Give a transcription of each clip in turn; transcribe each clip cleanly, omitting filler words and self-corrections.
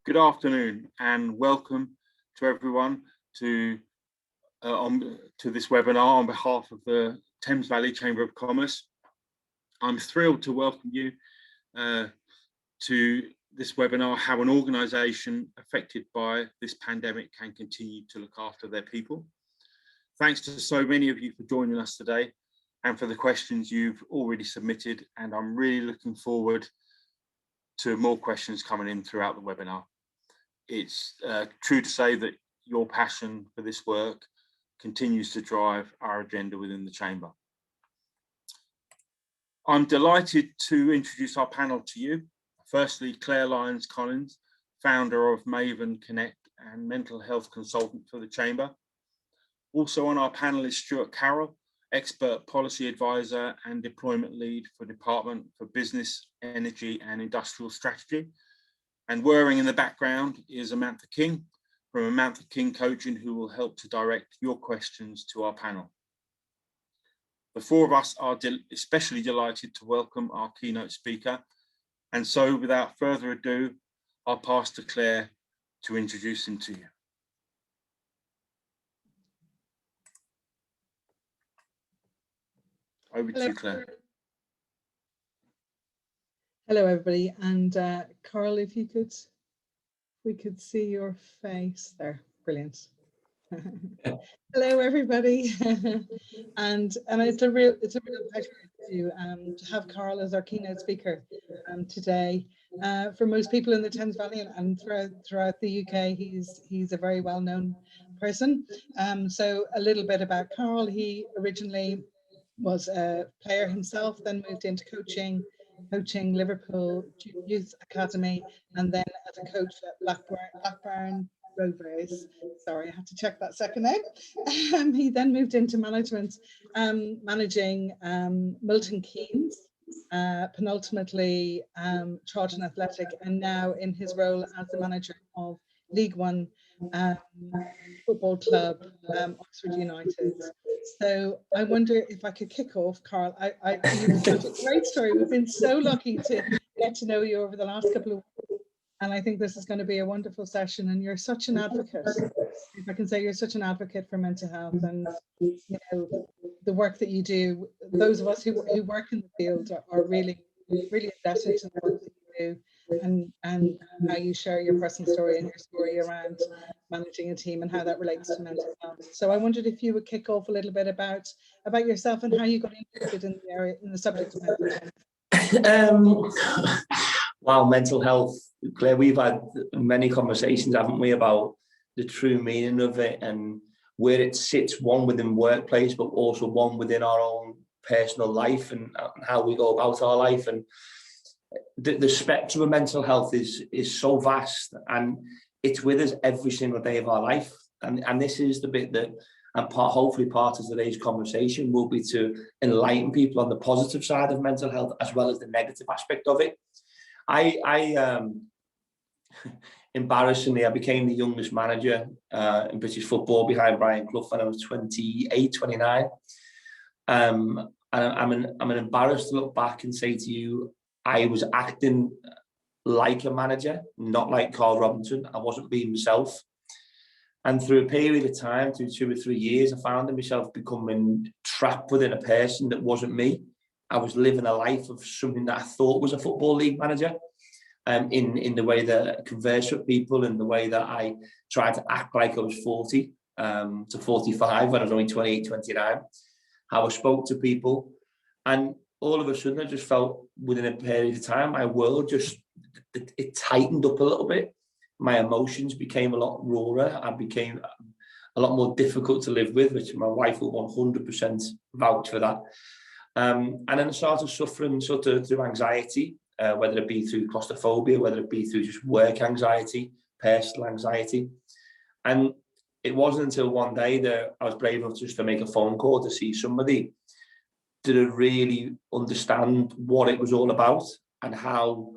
Good afternoon and welcome to everyone to this webinar on behalf of the Thames Valley Chamber of Commerce. I'm thrilled to welcome you to this webinar, how an organisation affected by this pandemic can continue to look after their people. Thanks to so many of you for joining us today and for the questions you've already submitted, and I'm really looking forward to more questions coming in throughout the webinar. It's true to say that your passion for this work continues to drive our agenda within the Chamber. I'm delighted to introduce our panel to you. Firstly, Claire Lyons-Collins, founder of Maven Connect and mental health consultant for the Chamber. Also on our panel is Stuart Carroll, expert policy advisor and deployment lead for Department for Business, Energy and Industrial Strategy. And whirring in the background is Amantha King from Amantha King Coaching, who will help to direct your questions to our panel. The four of us are especially delighted to welcome our keynote speaker. And so without further ado, I'll pass to Claire to introduce him to you. Over to you, Claire. Hello, everybody. And Karl, if we could see your face there. Brilliant. Hello, everybody. and it's a real pleasure to have Karl as our keynote speaker today. For most people in the Thames Valley and throughout the UK, he's a very well-known person. So a little bit about Karl. He originally was a player himself, then moved into coaching Liverpool Youth Academy, and then as a coach at Blackburn Rovers. Sorry, I had to check that second name. He then moved into management, managing Milton Keynes, penultimately Charlton Athletic, and now in his role as the manager of League One football club, Oxford United. So I wonder if I could kick off, Karl. You've such a great story. We've been so lucky to get to know you over the last couple of weeks, and I think this is going to be a wonderful session. And you're such an advocate, if I can say, you're such an advocate for mental health, and you know the work that you do. Those of us who work in the field are really indebted to the work that you do, and how you share your personal story and your story around managing a team and how that relates to mental health. So I wondered if you would kick off a little bit about yourself and how you got interested in the subject of mental health. Well, mental health, Claire, we've had many conversations, haven't we, about the true meaning of it and where it sits, one within workplace, but also one within our own personal life and how we go about our life. And the spectrum of mental health is so vast, and it's with us every single day of our life. And this is the bit that, and hopefully part of today's conversation will be to enlighten people on the positive side of mental health as well as the negative aspect of it. Embarrassingly, I became the youngest manager in British football behind Brian Clough when I was 28, 29. And I'm embarrassed to look back and say to you, I was acting like a manager, not like Karl Robinson. I wasn't being myself. And through a period of time, through 2 or 3 years, I found myself becoming trapped within a person that wasn't me. I was living a life of something that I thought was a football league manager, in the way that I converse with people, and the way that I tried to act like I was 40 to 45 when I was only 28, 29, how I spoke to people. And all of a sudden, I just felt within a period of time, my world it tightened up a little bit. My emotions became a lot rawer. I became a lot more difficult to live with, which my wife will 100% vouch for that. And then I started suffering sort of through anxiety, whether it be through claustrophobia, whether it be through just work anxiety, personal anxiety. And it wasn't until one day that I was brave enough just to make a phone call to see somebody to really understand what it was all about, and how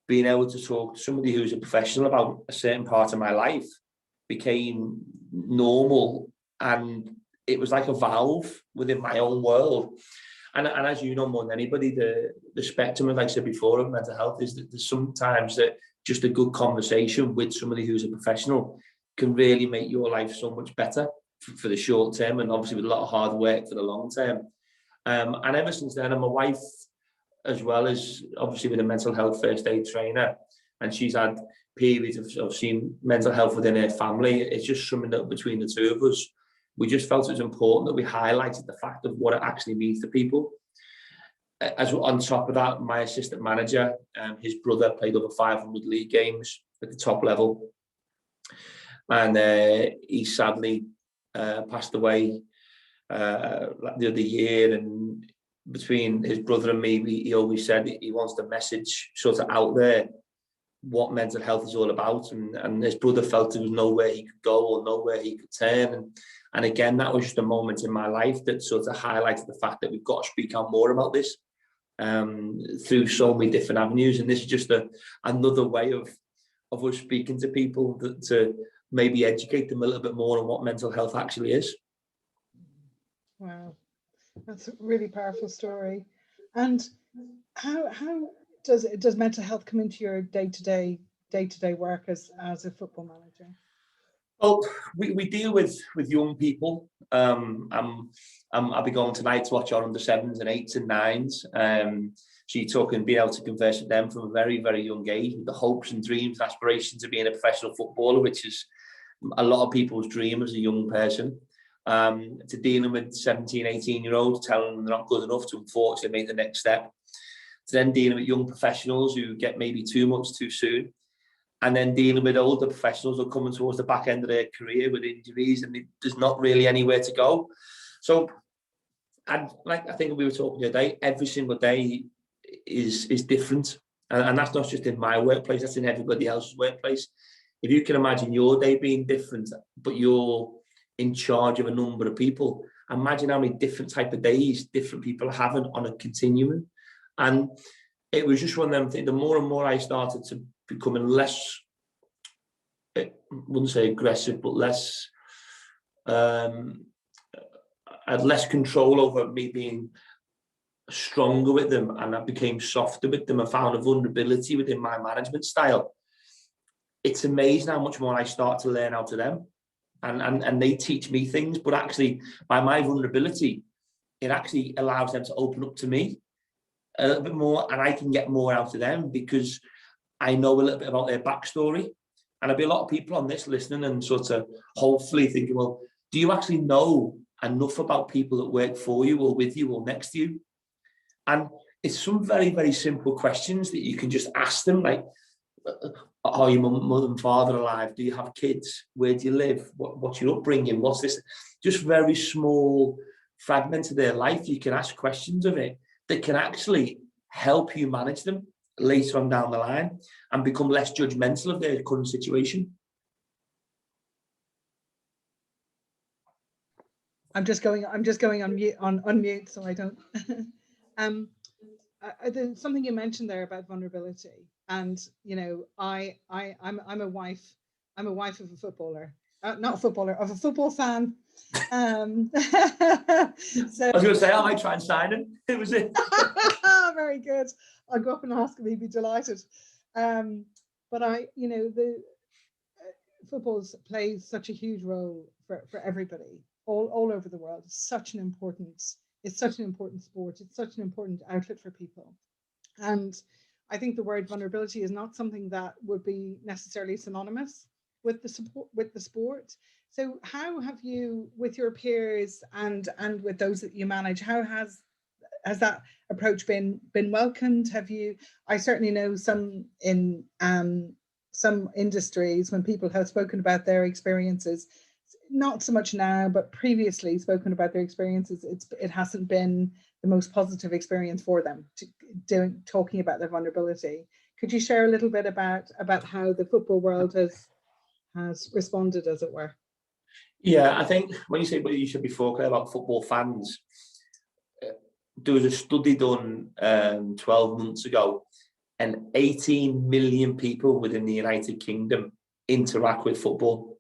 being able to talk to somebody who's a professional about a certain part of my life became normal. And it was like a valve within my own world. And as you know more than anybody, the spectrum, as I said before, of mental health is that there's sometimes that just a good conversation with somebody who's a professional can really make your life so much better for the short term, and obviously with a lot of hard work for the long term. And ever since then, and my wife, as well as obviously with a mental health first aid trainer, and she's had periods of seeing mental health within her family. It's just something that between the two of us, we just felt it was important that we highlighted the fact of what it actually means to people. As on top of that, my assistant manager, his brother played over 500 league games at the top level, and he sadly passed away the other year. And between his brother and me, he always said he wants the message sort of out there what mental health is all about, and his brother felt there was nowhere he could go or nowhere he could turn, and again, that was just a moment in my life that sort of highlighted the fact that we've got to speak out more about this through so many different avenues. And this is just another way of us speaking to people to maybe educate them a little bit more on what mental health actually is. Wow, that's a really powerful story. And how does mental health come into your day-to-day work as a football manager? Well, we deal with young people. I'll be going tonight to watch our under 7s and 8s and 9s. So you're talking being able to converse with them from a very, very young age, with the hopes and dreams and aspirations of being a professional footballer, which is a lot of people's dream as a young person. To dealing with 17, 18-year-olds, telling them they're not good enough to unfortunately make the next step. To then dealing with young professionals who get maybe too much too soon. And then dealing with older professionals who are coming towards the back end of their career with injuries, and there's not really anywhere to go. So, and like I think we were talking today, every single day is different. And that's not just in my workplace, that's in everybody else's workplace. If you can imagine your day being different, but you're in charge of a number of people, imagine how many different type of days different people are having on a continuum. And it was just one of them things. The more and more I started to becoming less, I wouldn't say aggressive, but less, I had less control over me being stronger with them, and I became softer with them. I found a vulnerability within my management style. It's amazing how much more I start to learn out of them, and they teach me things, but actually by my vulnerability, it actually allows them to open up to me a little bit more, and I can get more out of them because I know a little bit about their backstory. And there'll be a lot of people on this listening and sort of hopefully thinking, well, do you actually know enough about people that work for you or with you or next to you? And it's some very, very simple questions that you can just ask them, like, are your mother and father alive? Do you have kids? Where do you live? What's your upbringing? What's this? Just very small fragments of their life. You can ask questions of it that can actually help you manage them later on down the line and become less judgmental of their current situation. I'm just going on mute so I don't. There's something you mentioned there about vulnerability, and you know, I'm a wife of a footballer, not a footballer, of a football fan. So I was going to say, I might try and sign him. It was it. Very good. I'll go up and ask him. He'd be delighted. But the football's plays such a huge role for everybody all over the world. It's such an important sport. It's such an important outlet for people. And I think the word vulnerability is not something that would be necessarily synonymous with the sport. So how have you, with your peers and with those that you manage, how has that approach been welcomed? I certainly know some in some industries, when people have spoken about their experiences, not so much now, but previously spoken about their experiences, it hasn't been the most positive experience for them talking about their vulnerability. Could you share a little bit about how the football world has responded, as it were? Yeah, I think when you say what you said before, Claire, about football fans, there was a study done 12 months ago, and 18 million people within the United Kingdom interact with football.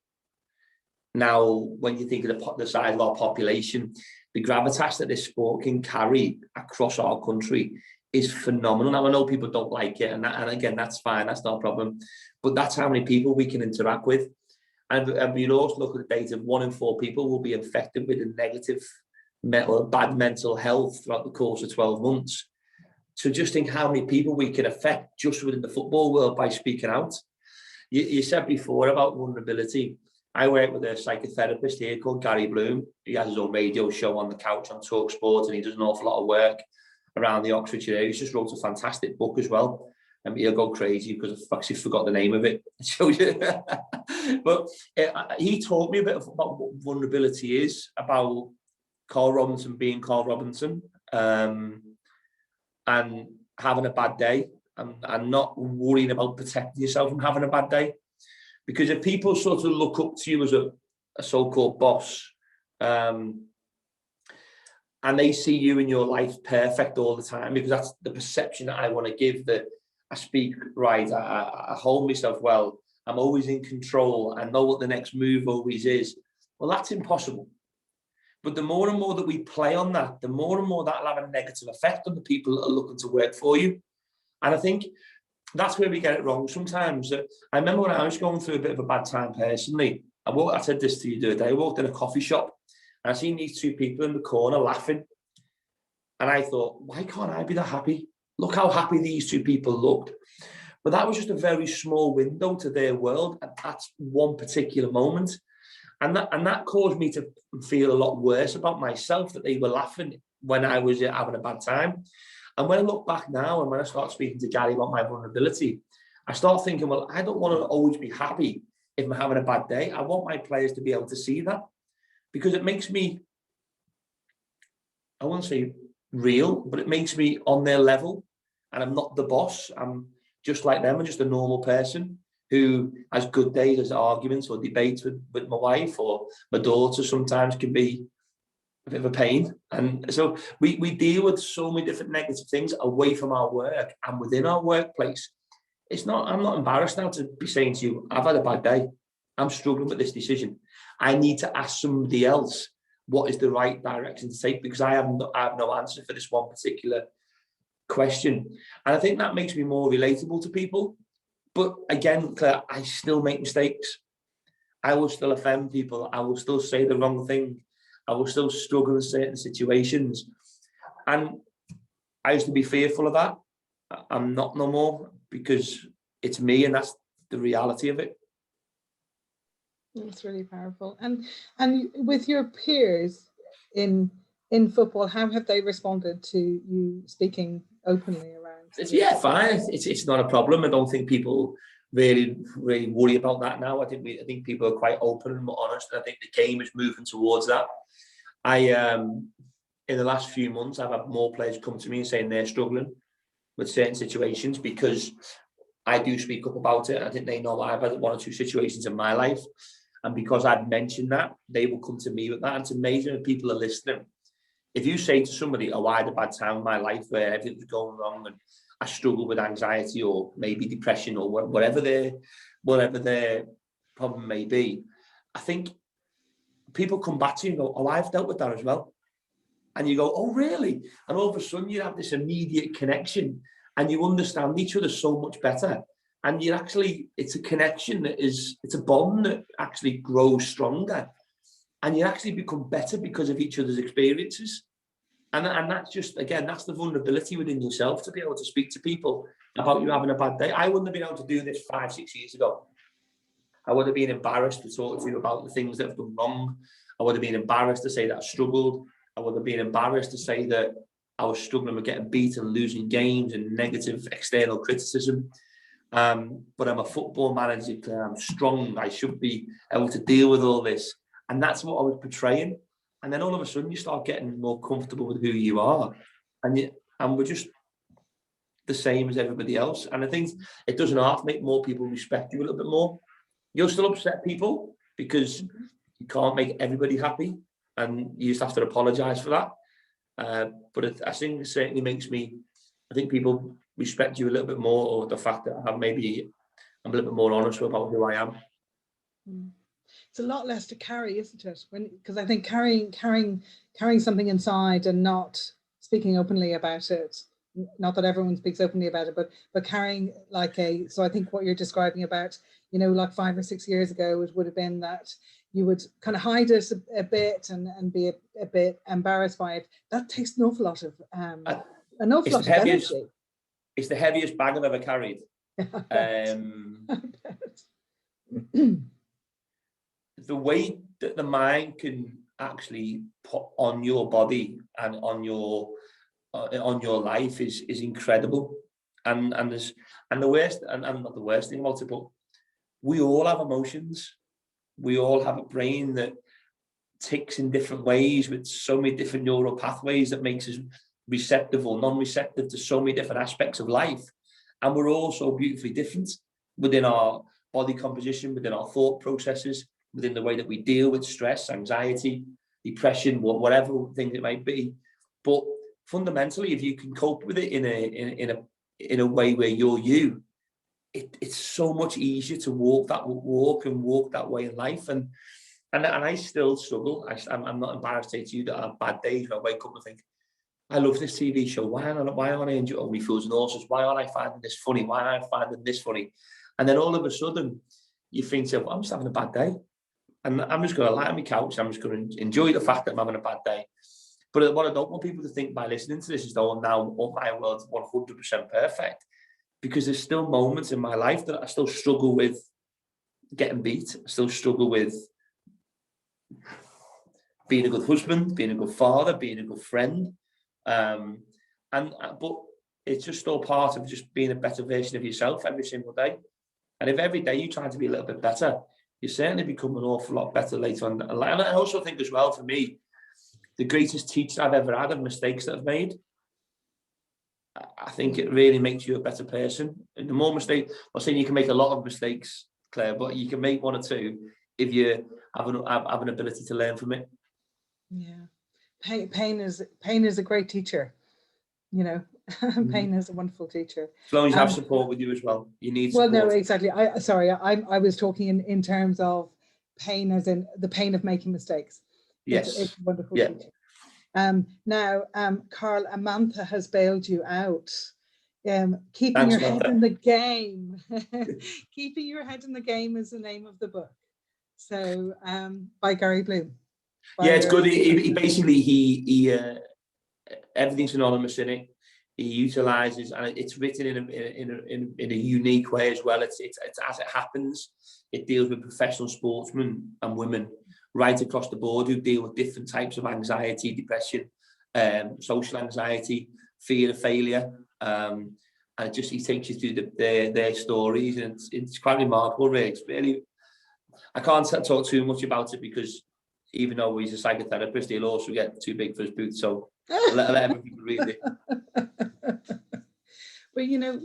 Now, when you think of the size of our population, the gravitas that this sport can carry across our country is phenomenal. Now, I know people don't like it, and again, that's fine, that's not a problem, but that's how many people we can interact with. And we'll also look at the data of 1 in 4 people will be affected with a negative bad mental health throughout the course of 12 months. So just think how many people we can affect just within the football world by speaking out. You said before about vulnerability. I work with a psychotherapist here called Gary Bloom. He has his own radio show on the couch on Talk Sport, and he does an awful lot of work around the Oxfordshire area. He's just wrote a fantastic book as well. And he'll go crazy because I've actually forgot the name of it. But he taught me a bit about what vulnerability is, about Karl Robinson being Karl Robinson, and having a bad day, and not worrying about protecting yourself from having a bad day. Because if people sort of look up to you as a so-called boss, and they see you in your life perfect all the time, because that's the perception that I want to give, that I speak right, I hold myself well, I'm always in control, I know what the next move always is. Well, that's impossible. But the more and more that we play on that, the more and more that'll have a negative effect on the people that are looking to work for you. And I think that's where we get it wrong sometimes. I remember when I was going through a bit of a bad time personally, I said this to you the other day, I walked in a coffee shop and I seen these 2 people in the corner laughing. And I thought, why can't I be that happy? Look how happy these 2 people looked. But that was just a very small window to their world at that one particular moment. And that caused me to feel a lot worse about myself, that they were laughing when I was having a bad time. And when I look back now, and when I start speaking to Gary about my vulnerability, I start thinking, well, I don't want to always be happy if I'm having a bad day. I want my players to be able to see that, because it makes me, I won't say real, but it makes me on their level. And I'm not the boss. I'm just like them. I'm just a normal person who has good days, has arguments or debates with my wife, or my daughter sometimes can be a bit of a pain. And so we deal with so many different negative things away from our work and within our workplace. I'm not embarrassed now to be saying to you, I've had a bad day, I'm struggling with this decision. I need to ask somebody else what is the right direction to take, because I have no answer for this one particular question. And I think that makes me more relatable to people. But again, Claire, I still make mistakes. I will still offend people. I will still say the wrong thing. I will still struggle in certain situations. And I used to be fearful of that. I'm not no more, because it's me, and that's the reality of it. It's really powerful. And with your peers in football, how have they responded to you speaking openly around? Yeah, fine. It's not a problem. I don't think people really worry about that now. I think people are quite open and honest. And I think the game is moving towards that. In the last few months, I've had more players come to me and saying they're struggling with certain situations, because I do speak up about it. I think they know I've had 1 or 2 situations in my life. And because I've mentioned that, they will come to me with that. And it's amazing if people are listening. If you say to somebody, oh, I had a bad time in my life where everything was going wrong and I struggle with anxiety or maybe depression or whatever their problem may be, I think people come back to you and go, oh, I've dealt with that as well. And you go, oh, really? And all of a sudden you have this immediate connection and you understand each other so much better. And it's a connection it's a bond that actually grows stronger. And you actually become better because of each other's experiences. And that's just, again, that's the vulnerability within yourself, to be able to speak to people about you having a bad day. I wouldn't have been able to do this 5-6 years ago. I would have been embarrassed to talk to you about the things that I've done wrong. I would have been embarrassed to say that I struggled. I would have been embarrassed to say that I was struggling with getting beat and losing games and negative external criticism. But I'm a football manager. I'm strong. I should be able to deal with all this. And that's what I was portraying. And then all of a sudden you start getting more comfortable with who you are. And we're just the same as everybody else. And I think it doesn't have to make more people respect you a little bit more. You'll still upset people because you can't make everybody happy. And you just have to apologize for that. But I think it certainly makes I think people respect you a little bit more, or the fact that I'm a little bit more honest about who I am. It's a lot less to carry, isn't it? Because I think carrying something inside and not speaking openly about it not that everyone speaks openly about it, but carrying like so I think what you're describing about, you know, like 5 or 6 years ago, it would have been that you would kind of hide it a bit and be a bit embarrassed by it. That takes an awful lot of energy. It's the heaviest bag I've ever carried. The weight that the mind can actually put on your body and on your life is incredible. And the worst, and not the worst thing about it, but we all have emotions. We all have a brain that ticks in different ways with so many different neural pathways that makes us receptive or non-receptive to so many different aspects of life. And we're all so beautifully different within our body composition, within our thought processes, within the way that we deal with stress, anxiety, depression, whatever things it might be. But fundamentally, if you can cope with it in a way where you're you, it's so much easier to walk that way in life. And I still struggle. I'm not embarrassed to say to you that I have bad days where I wake up and think, I love this TV show. Why aren't I enjoying my Fools and Horses? Why aren't I finding this funny? Why aren't I finding this funny? And then all of a sudden, you think, well, I'm just having a bad day. And I'm just going to lie on my couch. I'm just going to enjoy the fact that I'm having a bad day. But what I don't want people to think by listening to this is, oh, now my world's 100% perfect. Because there's still moments in my life that I still struggle with getting beat. I still struggle with being a good husband, being a good father, being a good friend. But it's just all part of just being a better version of yourself every single day. And if every day you try to be a little bit better, you certainly become an awful lot better later on. And I also think as well, for me, the greatest teacher I've ever had of mistakes that I've made, I think it really makes you a better person. And the more mistakes, I'm not saying you can make a lot of mistakes, Claire, but you can make one or two if you have an ability to learn from it. Yeah, pain is a great teacher, you know. Pain is a wonderful teacher. As long as you have support with you as well. You need support. Well, no, exactly. I was talking in terms of pain as in the pain of making mistakes. Yes. It's a wonderful teacher. Now, Karl, Amantha has bailed you out. Keeping your head in the game. Keeping Your Head in the Game is the name of the book. So, by Gary Bloom. Yeah, it's good. He basically everything's anonymous in it. He utilizes, and it's written in a unique way as well. It's as it happens. It deals with professional sportsmen and women right across the board who deal with different types of anxiety, depression, social anxiety, fear of failure, and he takes you through their stories, and it's quite remarkable. Really, it's really. I can't talk too much about it because even though he's a psychotherapist, he'll also get too big for his boots. So let everybody read it. But you know,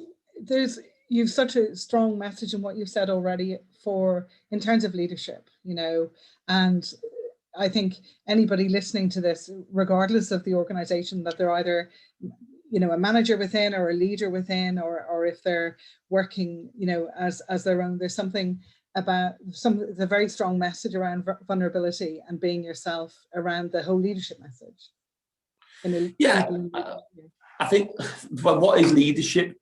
you've such a strong message in what you've said already in terms of leadership, you know, and I think anybody listening to this, regardless of the organization that they're either, you know, a manager within or a leader within, or if they're working, you know, as their own, there's something about the very strong message around vulnerability and being yourself around the whole leadership message. I think, but what is leadership?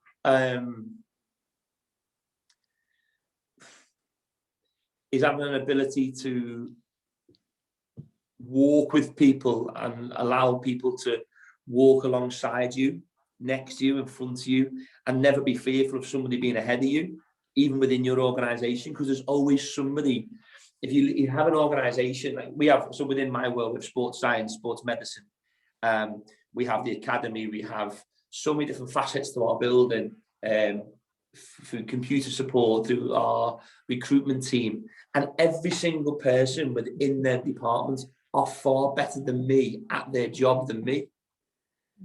Is having an ability to walk with people and allow people to walk alongside you, next to you, in front of you, and never be fearful of somebody being ahead of you, even within your organization, because there's always somebody. If you have an organization like we have, so within my world with sports science, sports medicine, we have the academy, we have so many different facets to our building, through computer support, through our recruitment team, and every single person within their departments are far better than me at their job than me.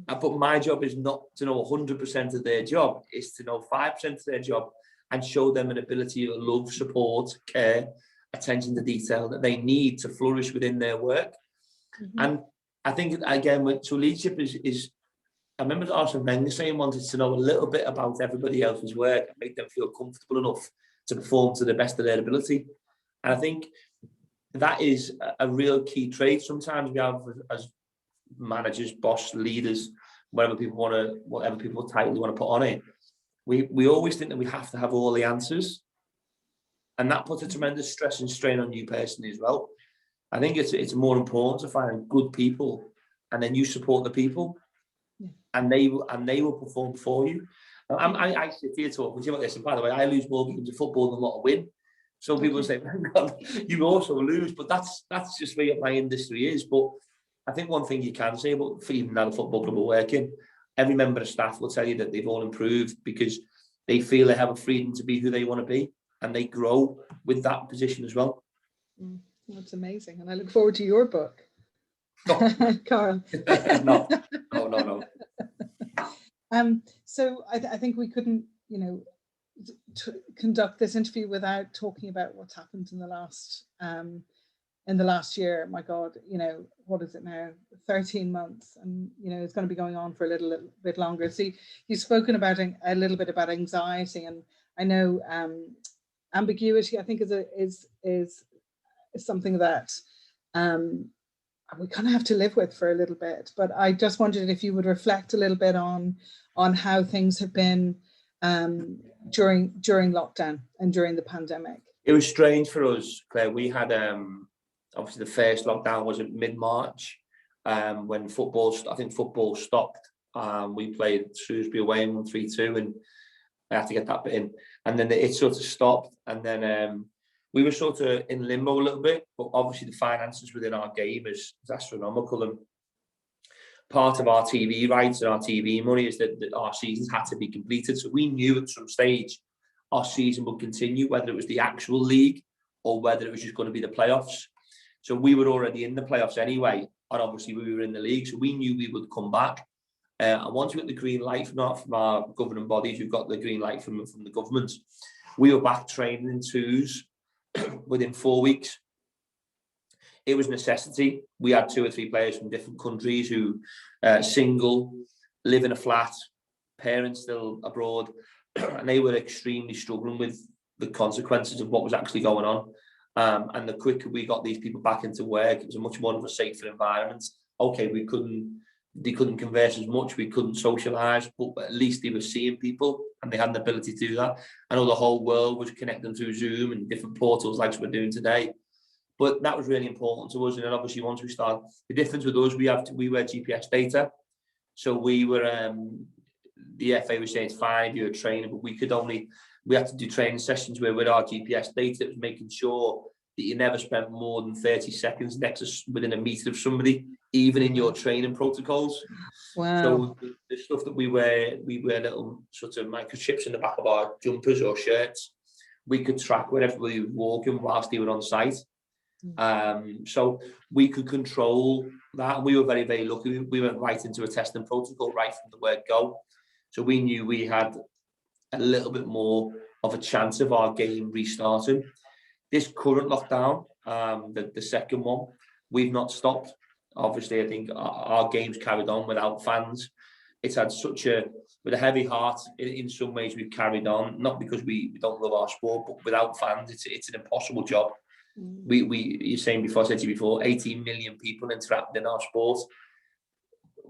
But my job is not to know 100% of their job, it's to know 5% of their job and show them an ability to love, support, care, attention to detail that they need to flourish within their work. Mm-hmm. And I think, again, so leadership is I remember Arsene Wenger saying wanted to know a little bit about everybody else's work and make them feel comfortable enough to perform to the best of their ability. And I think that is a real key trait sometimes we have as managers, boss, leaders, whatever people title they want to put on it. We always think that we have to have all the answers, and that puts a tremendous stress and strain on you personally as well. I think it's more important to find good people, and then you support the people, and they will perform for you. I sit here talking to you about this, and by the way, I lose more games of football than what I win. Some people say, God, you also lose, but that's just where my industry is. But I think one thing you can say about even now the football club are working, every member of staff will tell you that they've all improved because they feel they have a freedom to be who they want to be, and they grow with that position as well. That's amazing, and I look forward to your book. Karl. No. So I think we couldn't, conduct this interview without talking about what's happened in the last year. My God, what is it now? 13 months, and it's going to be going on for a little bit longer. So you've spoken about a little bit about anxiety, and I know ambiguity, I think, is something that we kind of have to live with for a little bit. But I just wondered if you would reflect a little bit on how things have been during lockdown and during the pandemic. It was strange for us, Claire. We had obviously the first lockdown was in mid-March, when football stopped. We played Shrewsbury away and won 3-2, and I had to get that bit in. And then it sort of stopped, and then we were sort of in limbo a little bit, but obviously the finances within our game is astronomical, and part of our TV rights and our TV money is that our seasons had to be completed. So we knew at some stage our season would continue, whether it was the actual league or whether it was just going to be the playoffs. So we were already in the playoffs anyway, and obviously we were in the league, so we knew we would come back. And once we got the green light from our governing bodies, we've got the green light from the government, we were back training in twos within 4 weeks. It was necessity. We had 2 or 3 players from different countries who single, live in a flat, parents still abroad, and they were extremely struggling with the consequences of what was actually going on. And the quicker we got these people back into work, it was a much more of a safer environment. Okay, they couldn't converse as much, we couldn't socialise, but at least they were seeing people and they had the ability to do that. I know the whole world was connecting through Zoom and different portals like we're doing today, but that was really important to us. And then obviously once we start, the difference with us, we were GPS data, so we were the FA was saying it's fine if you were training, but we had to do training sessions where with our GPS data, it was making sure that you never spent more than 30 seconds within a meter of somebody, even in your training protocols. Wow. So the stuff that we wear little sort of microchips in the back of our jumpers or shirts. We could track where everybody was walking whilst they were on site. So we could control that. We were very, very lucky. We went right into a testing protocol right from the word go. So we knew we had a little bit more of a chance of our game restarting. This current lockdown, the second one, we've not stopped. Obviously, I think our game's carried on without fans. It's had with a heavy heart, in some ways we've carried on, not because we don't love our sport, but without fans, it's an impossible job. You're saying before, I said to you before, 18 million people interacting in our sport.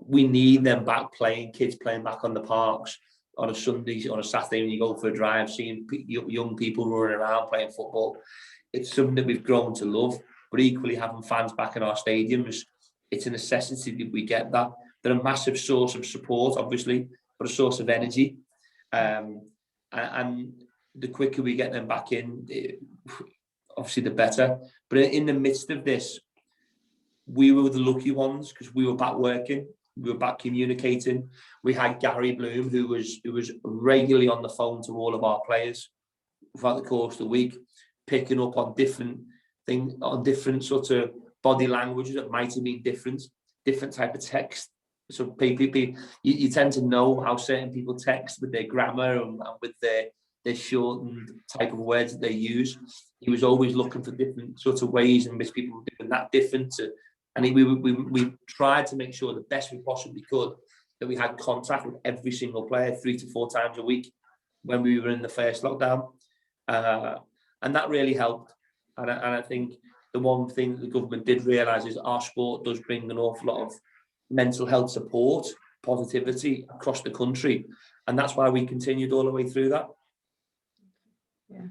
We need them back playing, kids playing back on the parks on a Sunday, on a Saturday when you go for a drive, seeing young people running around playing football. It's something that we've grown to love, but equally having fans back in our stadiums, it's a necessity that we get that. They're a massive source of support, obviously, but a source of energy. And the quicker we get them back in, obviously the better. But in the midst of this, we were the lucky ones because we were back working, we were back communicating. We had Gary Bloom, who was regularly on the phone to all of our players throughout the course of the week, picking up on different things, on different sort of body languages that might have been different type of text. So people, you tend to know how certain people text with their grammar and with their shortened type of words that they use. He was always looking for different sorts of ways in which people were doing that different. And we tried to make sure the best we possibly could that we had contact with every single player 3 to 4 times a week when we were in the first lockdown. And that really helped. And I think the one thing that the government did realise is our sport does bring an awful lot of mental health support positivity across the country. And that's why we continued all the way through that. Yeah.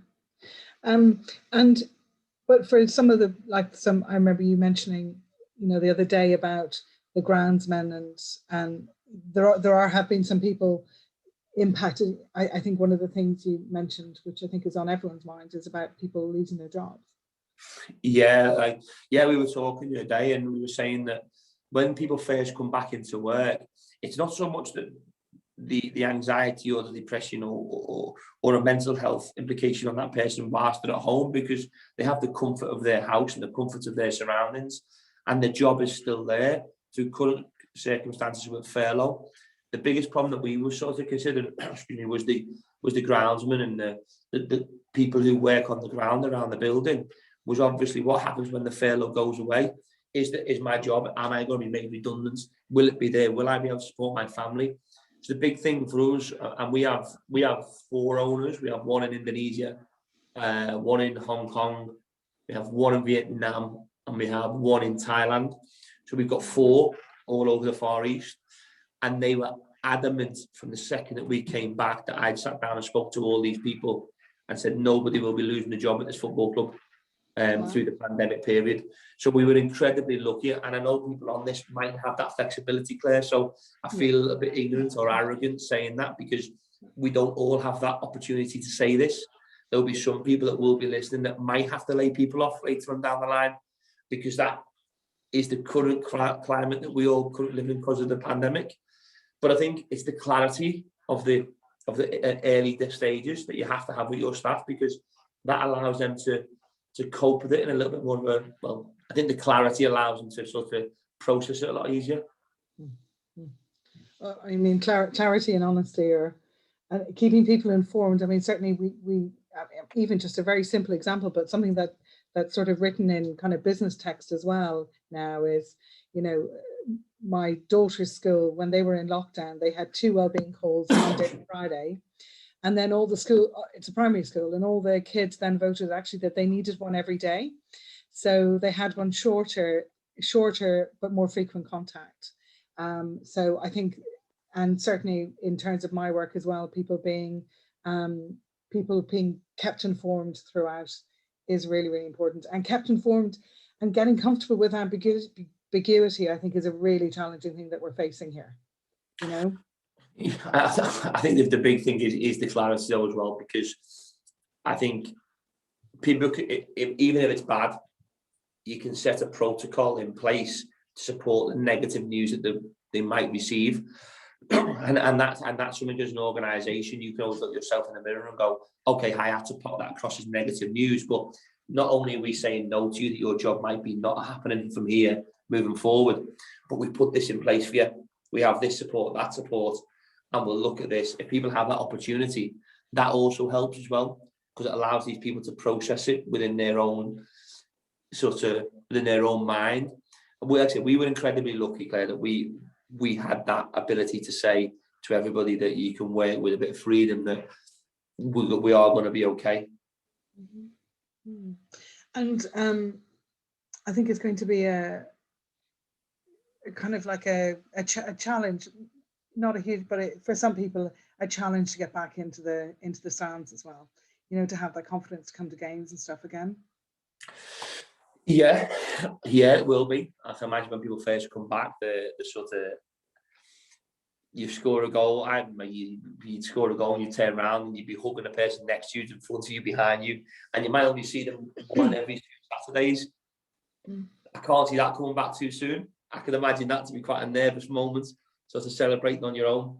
But for some of the, I remember you mentioning, the other day about the groundsmen, and there have been some people impacted. I think one of the things you mentioned, which I think is on everyone's mind, is about people losing their jobs. Yeah, we were talking the other day, and we were saying that when people first come back into work, it's not so much that the anxiety or the depression or a mental health implication on that person whilst they're at home, because they have the comfort of their house and the comfort of their surroundings, and the job is still there through current circumstances with furlough. The biggest problem that we were sort of considering, was the groundsmen and the people who work on the ground around the building. Was obviously what happens when the furlough goes away. Is my job, am I going to be made redundant? Will it be there? Will I be able to support my family? It's the big thing for us, and we have 4 owners. We have one in Indonesia, one in Hong Kong, we have one in Vietnam, and we have one in Thailand. So we've got 4 all over the Far East, and they were adamant from the second that we came back that I'd sat down and spoke to all these people and said nobody will be losing a job at this football club. Through the pandemic period. So we were incredibly lucky, and I know people on this might have that flexibility, Claire, so I feel a bit ignorant or arrogant saying that, because we don't all have that opportunity to say this. There'll be some people that will be listening that might have to lay people off later on down the line, because that is the current climate that we all currently live in because of the pandemic. But I think it's the clarity of the early stages that you have to have with your staff, because that allows them to cope with it in a little bit more of I think the clarity allows them to sort of process it a lot easier. Well, I mean, clarity and honesty and keeping people informed. I mean, certainly we even just a very simple example, but something that's sort of written in kind of business text as well now is, my daughter's school, when they were in lockdown, they had 2 wellbeing calls Monday and Friday. And then all the school, it's a primary school, and all the kids then voted actually that they needed one every day. So they had one shorter, but more frequent contact. So I think, and certainly in terms of my work as well, people being kept informed throughout is really, really important. And kept informed and getting comfortable with ambiguity, I think, is a really challenging thing that we're facing here, I think the big thing is the clarity though as well, because I think people, even if it's bad, you can set a protocol in place to support the negative news that they might receive, and that's something as an organisation you can always look yourself in the mirror and go, okay, I had to put that across as negative news, but not only are we saying no to you that your job might be not happening from here moving forward, but we put this in place for you. We have this support, that support, and we'll look at this. If people have that opportunity, that also helps as well, because it allows these people to process it within their own mind. And we were incredibly lucky, Claire, that we had that ability to say to everybody that you can work with a bit of freedom, that we are going to be okay. Mm-hmm. And I think it's going to be a kind of like a challenge. Not a huge, but for some people, a challenge to get back into the stands as well. To have that confidence to come to games and stuff again. Yeah, it will be. I can imagine when people first come back, the sort of, you score a goal, you'd score a goal and you turn around and you'd be hugging the person next to you, in front of you, behind you, and you might only see them one every 2 Saturdays. I can't see that coming back too soon. I can imagine that to be quite a nervous moment, sort of celebrating on your own.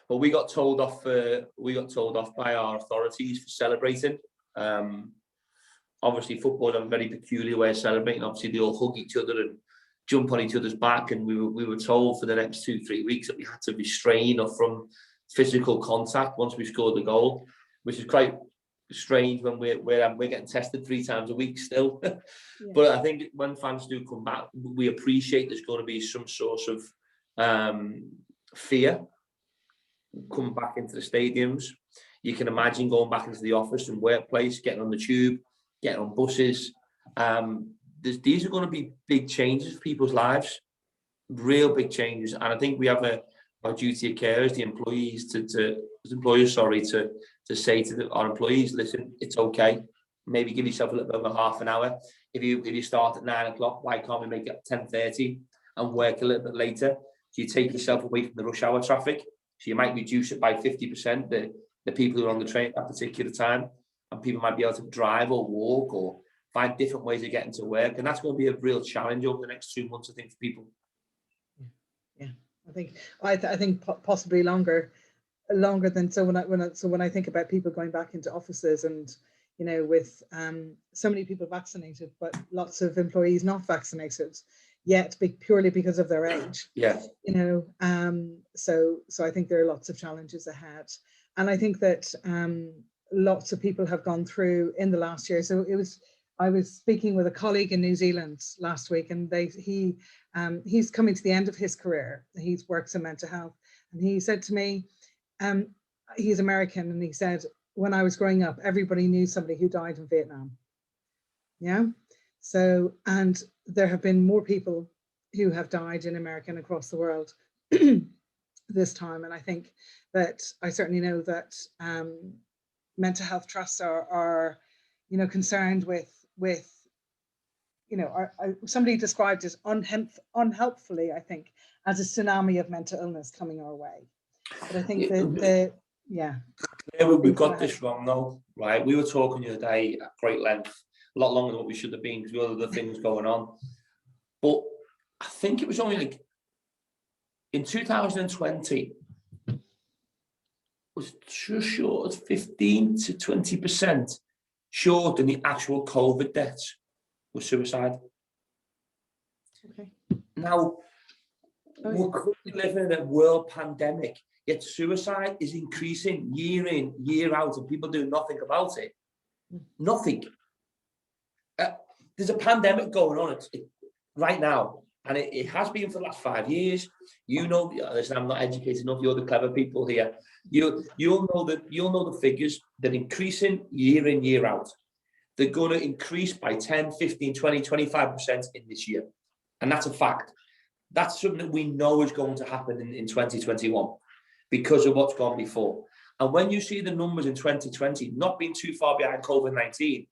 But we got told off by our authorities for celebrating. Obviously, football have a very peculiar way of celebrating. Obviously, they all hug each other and jump on each other's back, and we were told for the next 2-3 weeks that we had to restrain or from physical contact once we scored the goal, which is quite strange when we're getting tested 3 times a week still. Yeah. But I think when fans do come back, we appreciate there's going to be some sort of fear coming back into the stadiums. You can imagine going back into the office and workplace, getting on the tube, getting on buses. These are going to be big changes for people's lives. real big changes. And I think we have a duty of care as the employees to say to our employees, listen, it's okay. Maybe give yourself a little bit of half an hour. If you start at 9 o'clock, why can't we make it 10:30 and work a little bit later? So you take yourself away from the rush hour traffic. So you might reduce it by 50%, the people who are on the train at that particular time, and people might be able to drive or walk or find different ways of getting to work. And that's going to be a real challenge over the next 2 months, I think, for people. Yeah, I think possibly longer than, so when I think about people going back into offices and, you know, with so many people vaccinated, but lots of employees not vaccinated yet, purely because of their age. Yeah. You know, so I think there are lots of challenges ahead, and I think that lots of people have gone through in the last year. So I was speaking with a colleague in New Zealand last week, and he's coming to the end of his career. He works in mental health, and he said to me, he's American, and he said, when I was growing up, everybody knew somebody who died in Vietnam. Yeah. So, and there have been more people who have died in America and across the world this time. And I think that I certainly know that mental health trusts are, you know, concerned with, you know, somebody described it unhelpfully, I think, as a tsunami of mental illness coming our way. But I think yeah, we've got this wrong though, right? We were talking the other day at great length, a lot longer than what we should have been because we had other things going on. But I think it was only like in 2020, it was just short of 15 to 20% short than the actual COVID deaths was suicide. Okay. Now, we're currently living in a world pandemic, yet suicide is increasing year in, year out, and people do nothing about it. Nothing. There's a pandemic going on right now, and it has been for the last 5 years. You know, listen, I'm not educated enough. You're the clever people here. You'll know the figures that are increasing year in, year out. They're going to increase by 10, 15, 20, 25% in this year. And that's a fact. That's something that we know is going to happen in 2021 because of what's gone before. And when you see the numbers in 2020 not being too far behind COVID-19,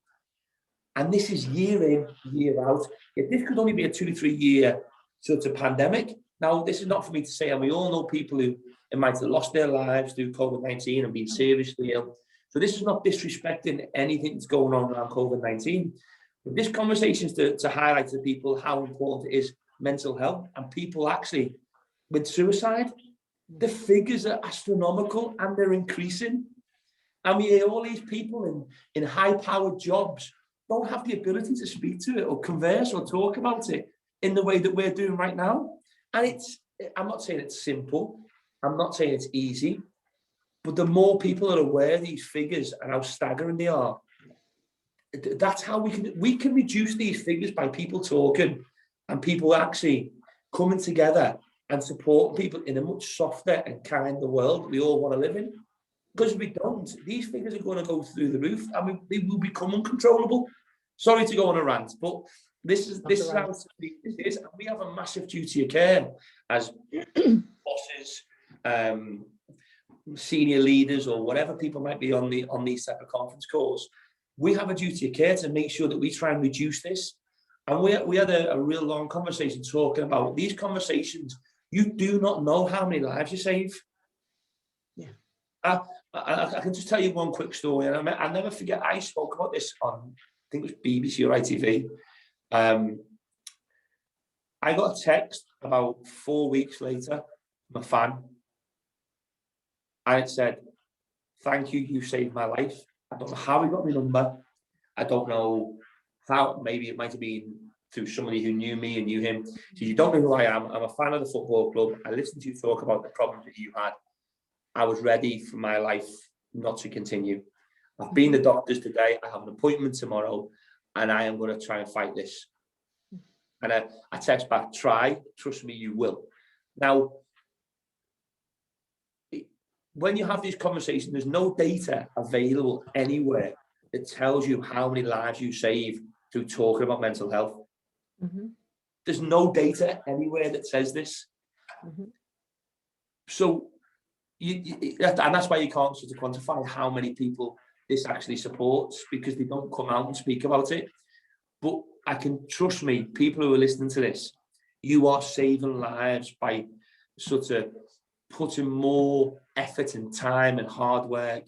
and this is year in, year out, if this could only be a 2-3 year sort of pandemic. Now, this is not for me to say, and we all know people who might have lost their lives through COVID-19 and been seriously ill. So this is not disrespecting anything that's going on around COVID-19. But this conversation is to highlight to people how important it is mental health, and people actually with suicide, the figures are astronomical and they're increasing. And we hear all these people in high-powered jobs don't have the ability to speak to it or converse or talk about it in the way that we're doing right now. And I'm not saying it's simple, I'm not saying it's easy, but the more people are aware of these figures and how staggering they are, that's how we can reduce these figures by people talking and people actually coming together and supporting people in a much softer and kinder world we all want to live in. Because if we don't, these figures are going to go through the roof and they will become uncontrollable. Sorry to go on a rant, but this is how it is. And we have a massive duty of care as bosses, senior leaders, or whatever people might be on these type of conference calls. We have a duty of care to make sure that we try and reduce this. And we had a real long conversation talking about these conversations. You do not know how many lives you save. Yeah. I can just tell you one quick story, and I'll never forget. I spoke about this on, I think it was BBC or ITV. I got a text about 4 weeks later from a fan, and it said, "Thank you, you saved my life." I don't know how he got my number. I don't know how. Maybe it might have been through somebody who knew me and knew him. So you don't know who I am. I'm a fan of the football club. I listened to you talk about the problems that you had. I was ready for my life not to continue. I've been to the doctors today. I have an appointment tomorrow, and I am going to try and fight this. And I text back, try, trust me, you will. Now, when you have these conversations, there's no data available anywhere that tells you how many lives you save through talking about mental health. Mm-hmm. There's no data anywhere that says this. So and that's why you can't sort of quantify how many people this actually supports, because they don't come out and speak about it. But I can, trust me, people who are listening to this, you are saving lives by sort of putting more effort and time and hard work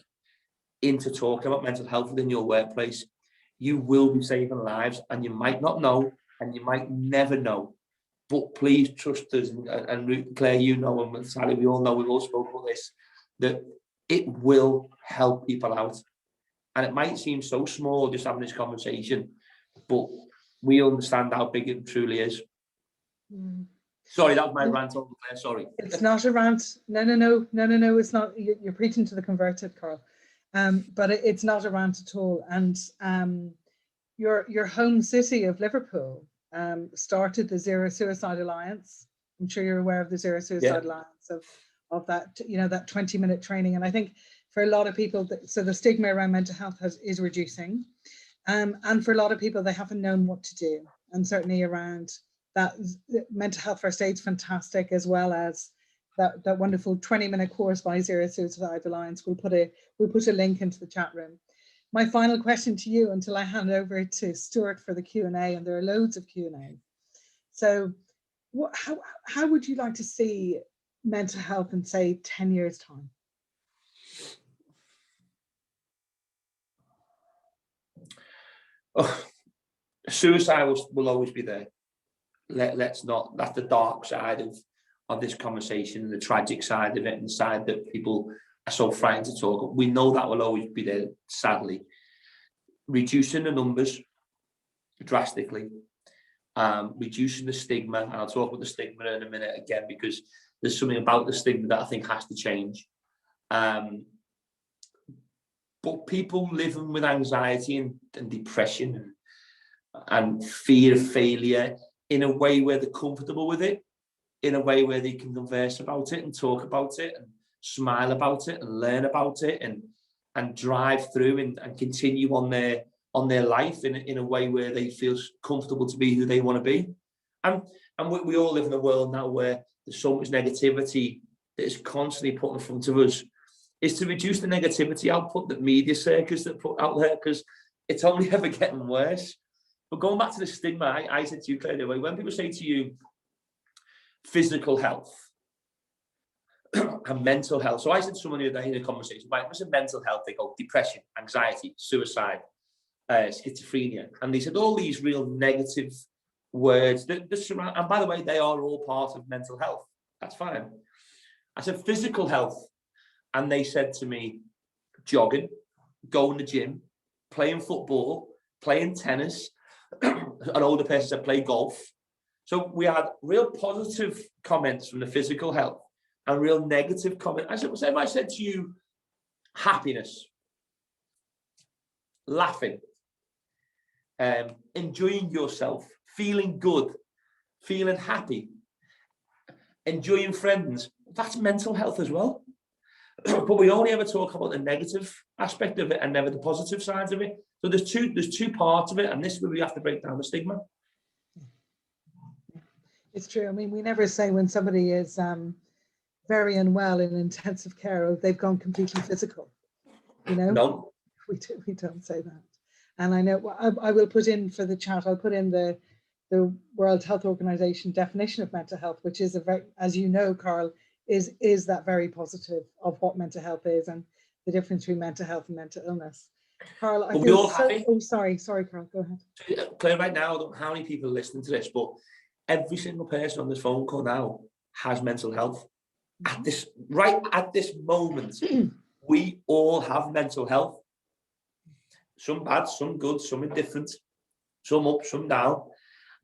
into talking about mental health within your workplace. You will be saving lives, and you might not know, and you might never know. But please trust us, and Claire, you know, and Sally, we all know, we've all spoken about this, that it will help people out. And it might seem so small just having this conversation, but we understand how big it truly is. Sorry, that was my rant over there, sorry. It's not a rant. No, it's not. You're preaching to the converted, Karl. But it's not a rant at all. And your home city of Liverpool started the Zero Suicide Alliance. I'm sure you're aware of the Zero Suicide Alliance, of that, you know, that 20-minute training. And I think for a lot of people, so the stigma around mental health is reducing. And for a lot of people, they haven't known what to do. And certainly around that, mental health first aid's fantastic, as well as that wonderful 20-minute course by Zero Suicide Alliance. We'll put a link into the chat room. My final question to you, until I hand over to Stuart for the Q&A, and there are loads of Q&A. So how would you like to see mental health in, say, 10 years' time? Oh, suicide will always be there. Let's not, that's the dark side of this conversation, and the tragic side of it, and the side that people are so frightened to talk. We know that will always be there, sadly. Reducing the numbers drastically, reducing the stigma, and I'll talk about the stigma in a minute again, because there's something about the stigma that I think has to change. But people living with anxiety and depression and fear of failure in a way where they're comfortable with it, in a way where they can converse about it and talk about it and smile about it and learn about it and drive through and continue on their life in a way where they feel comfortable to be who they want to be. And we all live in a world now where there's so much negativity that is constantly put in front of us. Is to reduce the negativity output that media circus that put out there, because it's only ever getting worse. But going back to the stigma, I said to you, Claire, when people say to you physical health and mental health. So I said to someone the other day in a conversation, right, what's mental health? They go depression, anxiety, suicide, schizophrenia. And they said all these real negative words that surround, and by the way, they are all part of mental health. That's fine. I said physical health. And they said to me, jogging, going to the gym, playing football, playing tennis. An older person said play golf. So we had real positive comments from the physical health and real negative comments. I said, well, if I said to you, happiness, laughing, enjoying yourself, feeling good, feeling happy, enjoying friends, that's mental health as well. But we only ever talk about the negative aspect of it and never the positive sides of it. So there's two parts of it, and this is where we have to break down the stigma. It's true. I mean, we never say when somebody is very unwell in intensive care, or they've gone completely physical. You know, no, we don't say that. And I know I will put in for the chat. I'll put in the World Health Organization definition of mental health, which is a very, as you know, Karl, is that very positive of what mental health is and the difference between mental health and mental illness. Karl, I feel so, oh, sorry, Karl, go ahead. Claire, right now, I don't know how many people are listening to this, but every single person on this phone call now has mental health. At this moment, we all have mental health. Some bad, some good, some indifferent, some up, some down.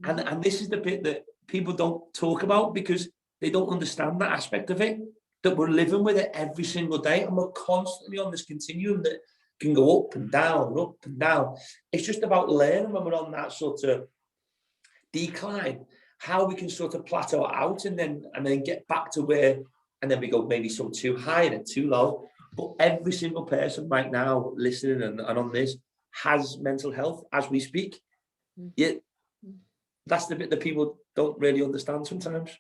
And this is the bit that people don't talk about because they don't understand that aspect of it, that we're living with it every single day, and we're constantly on this continuum that can go up and down, up and down. It's just about learning when we're on that sort of decline, how we can sort of plateau out and then get back to where, and then we go maybe some too high and then too low. But every single person right now listening and on this has mental health as we speak. that's the bit that people don't really understand sometimes.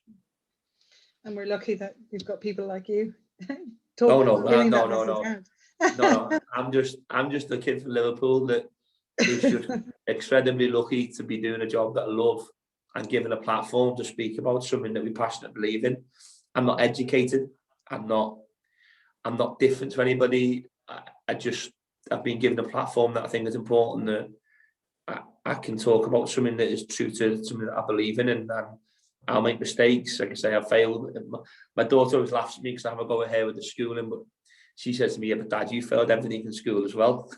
And we're lucky that we've got people like you. No. I'm just a kid from Liverpool that is just incredibly lucky to be doing a job that I love and given a platform to speak about something that we passionately believe in. I'm not educated. I'm not different to anybody. I've been given a platform that I think is important, that I can talk about something that is true to something that I believe in, and I'll make mistakes. Like I say, I've failed. My daughter always laughs at me because I have a go ahead with the schooling, but she says to me, "Yeah, but Dad, you failed everything in school as well,"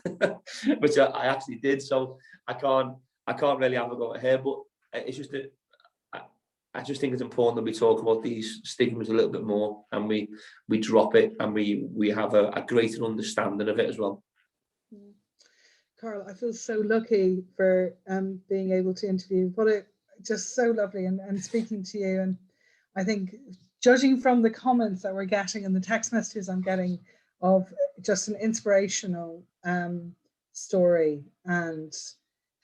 which I actually did. So I can't really have a go ahead. But it's just that I just think it's important that we talk about these stigmas a little bit more, and we drop it, and we have a greater understanding of it as well. Karl, I feel so lucky for being able to interview. Just so lovely, and speaking to you. And I think, judging from the comments that we're getting and the text messages I'm getting of just an inspirational story, and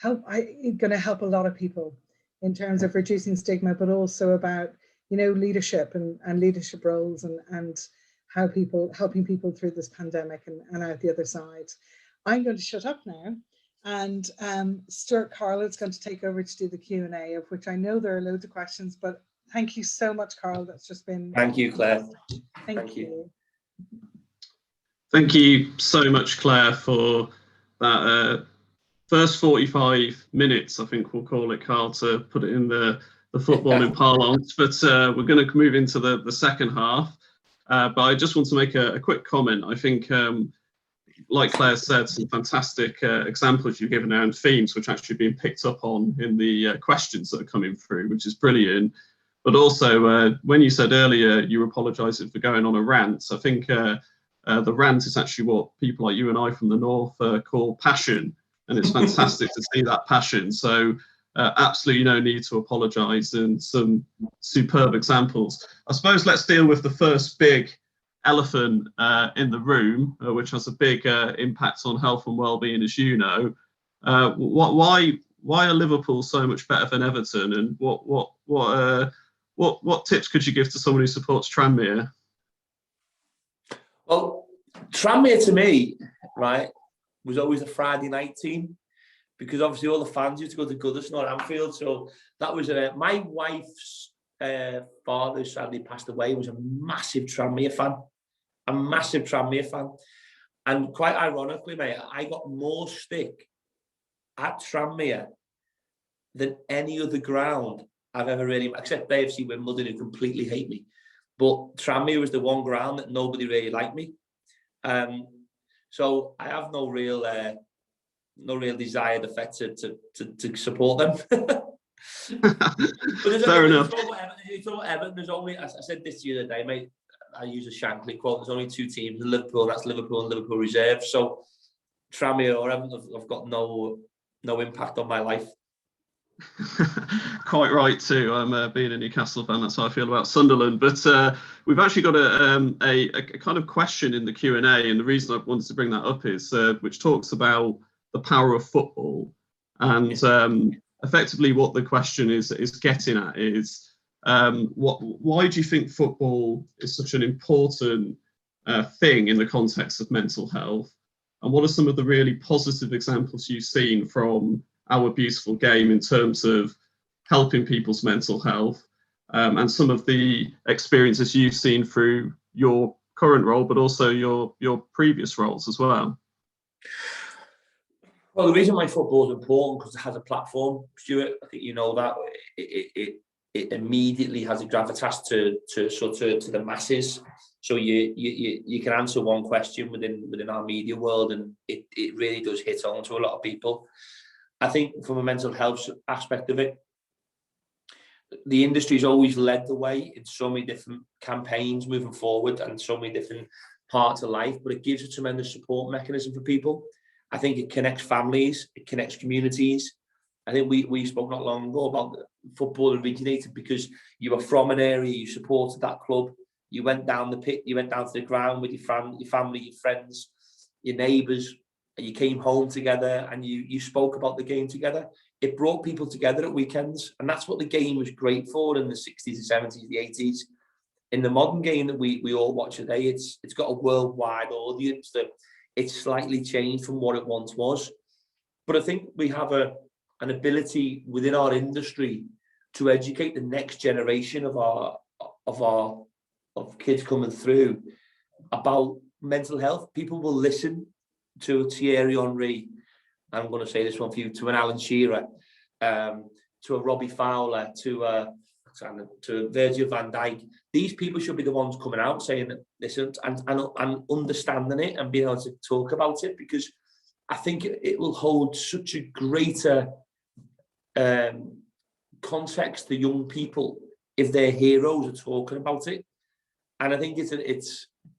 going to help a lot of people in terms of reducing stigma, but also about, leadership and leadership roles, and how helping people through this pandemic and out the other side. I'm going to shut up now, and Stuart Carroll is going to take over to do the Q&A, of which I know there are loads of questions, but thank you so much, Karl. That's just been... Thank you, Claire. Thank you. Thank you so much, Claire, for that first 45 minutes, I think we'll call it, Karl, to put it in the footballing parlance. But we're going to move into the second half. But I just want to make a quick comment. I think, like Claire said, some fantastic examples you've given around themes, which are actually being picked up on in the questions that are coming through, which is brilliant. But also, when you said earlier you were apologising for going on a rant, I think the rant is actually what people like you and I from the north call passion, and it's fantastic to see that passion. So absolutely no need to apologise, and some superb examples. I suppose let's deal with the first big elephant in the room, which has a big impact on health and well-being, as you know. Why are Liverpool so much better than Everton, and what tips could you give to someone who supports Tranmere? Well, Tranmere to me, right, was always a Friday night team, because obviously all the fans used to go to Goodison or Anfield. So that was my wife's father, who sadly passed away, was a massive Tranmere fan. And quite ironically, mate, I got more stick at Tranmere than any other ground I've ever really, except AFC Wimbledon, who completely hate me. But Tranmere was the one ground that nobody really liked me. So I have no real desired effect to support them. Fair enough. Everton, there's only, I said this the other day, mate, I use a Shankly quote, there's only two teams in Liverpool, that's Liverpool and Liverpool Reserve. So Tranmere or Everton have got no impact on my life. Quite right too. I'm being a Newcastle fan, that's how I feel about Sunderland. But we've actually got a kind of question in the Q&A, and the reason I wanted to bring that up is which talks about the power of football, and effectively what the question is getting at is why do you think football is such an important thing in the context of mental health, and what are some of the really positive examples you've seen from our beautiful game in terms of helping people's mental health, and some of the experiences you've seen through your current role, but also your previous roles as well? Well, the reason why football is important because it has a platform, Stuart. I think you know that it immediately has a gravitas to the masses. So you can answer one question within our media world, and it really does hit on to a lot of people. I think from a mental health aspect of it, the industry's always led the way in so many different campaigns moving forward and so many different parts of life, but it gives a tremendous support mechanism for people. I think it connects families, it connects communities. I think we spoke not long ago about football originated because you were from an area, you supported that club, you went down the pit, you went down to the ground with your family, your friends, your neighbours, you came home together and you spoke about the game together. It brought people together at weekends, and that's what the game was great for in the 60s, the 70s, the 80s. In the modern game that we all watch today, it's got a worldwide audience, that it's slightly changed from what it once was. But I think we have an ability within our industry to educate the next generation of kids coming through about mental health. People will listen to a Thierry Henry, I'm going to say this one for you, to an Alan Shearer, to a Robbie Fowler, to a Virgil van Dijk. These people should be the ones coming out saying that, listen, and understanding it and being able to talk about it, because I think it will hold such a greater context to young people if their heroes are talking about it. And I think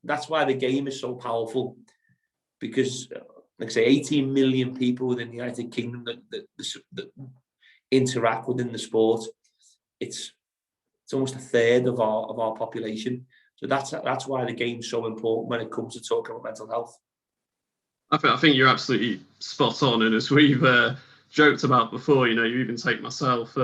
that's why the game is so powerful, because, like I say, 18 million people within the United Kingdom that interact within the sport. It's almost a third of our population. So that's why the game's so important when it comes to talking about mental health. I think you're absolutely spot on. And as we've joked about before, you even take myself,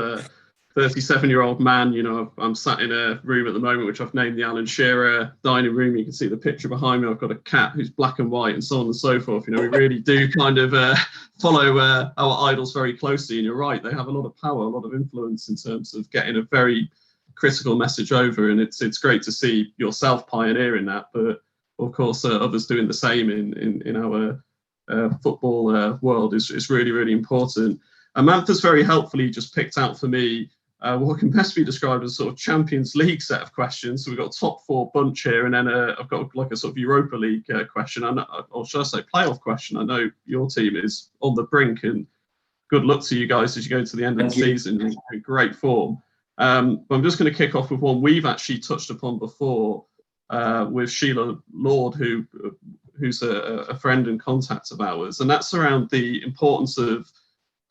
37-year-old man, I'm sat in a room at the moment, which I've named the Alan Shearer dining room. You can see the picture behind me. I've got a cat who's black and white and so on and so forth. We really do kind of follow our idols very closely. And you're right, they have a lot of power, a lot of influence in terms of getting a very critical message over. And it's great to see yourself pioneering that, but of course others doing the same in our football world is really, really important. Amantha's very helpfully just picked out for me what can best be described as a sort of Champions League set of questions. So we've got a top four bunch here, and then I've got like a sort of Europa League question, or should I say playoff question. I know your team is on the brink, and good luck to you guys as you go to the end of the season in great form. But I'm just going to kick off with one we've actually touched upon before with Sheila Lord, who's a friend and contact of ours, and that's around the importance of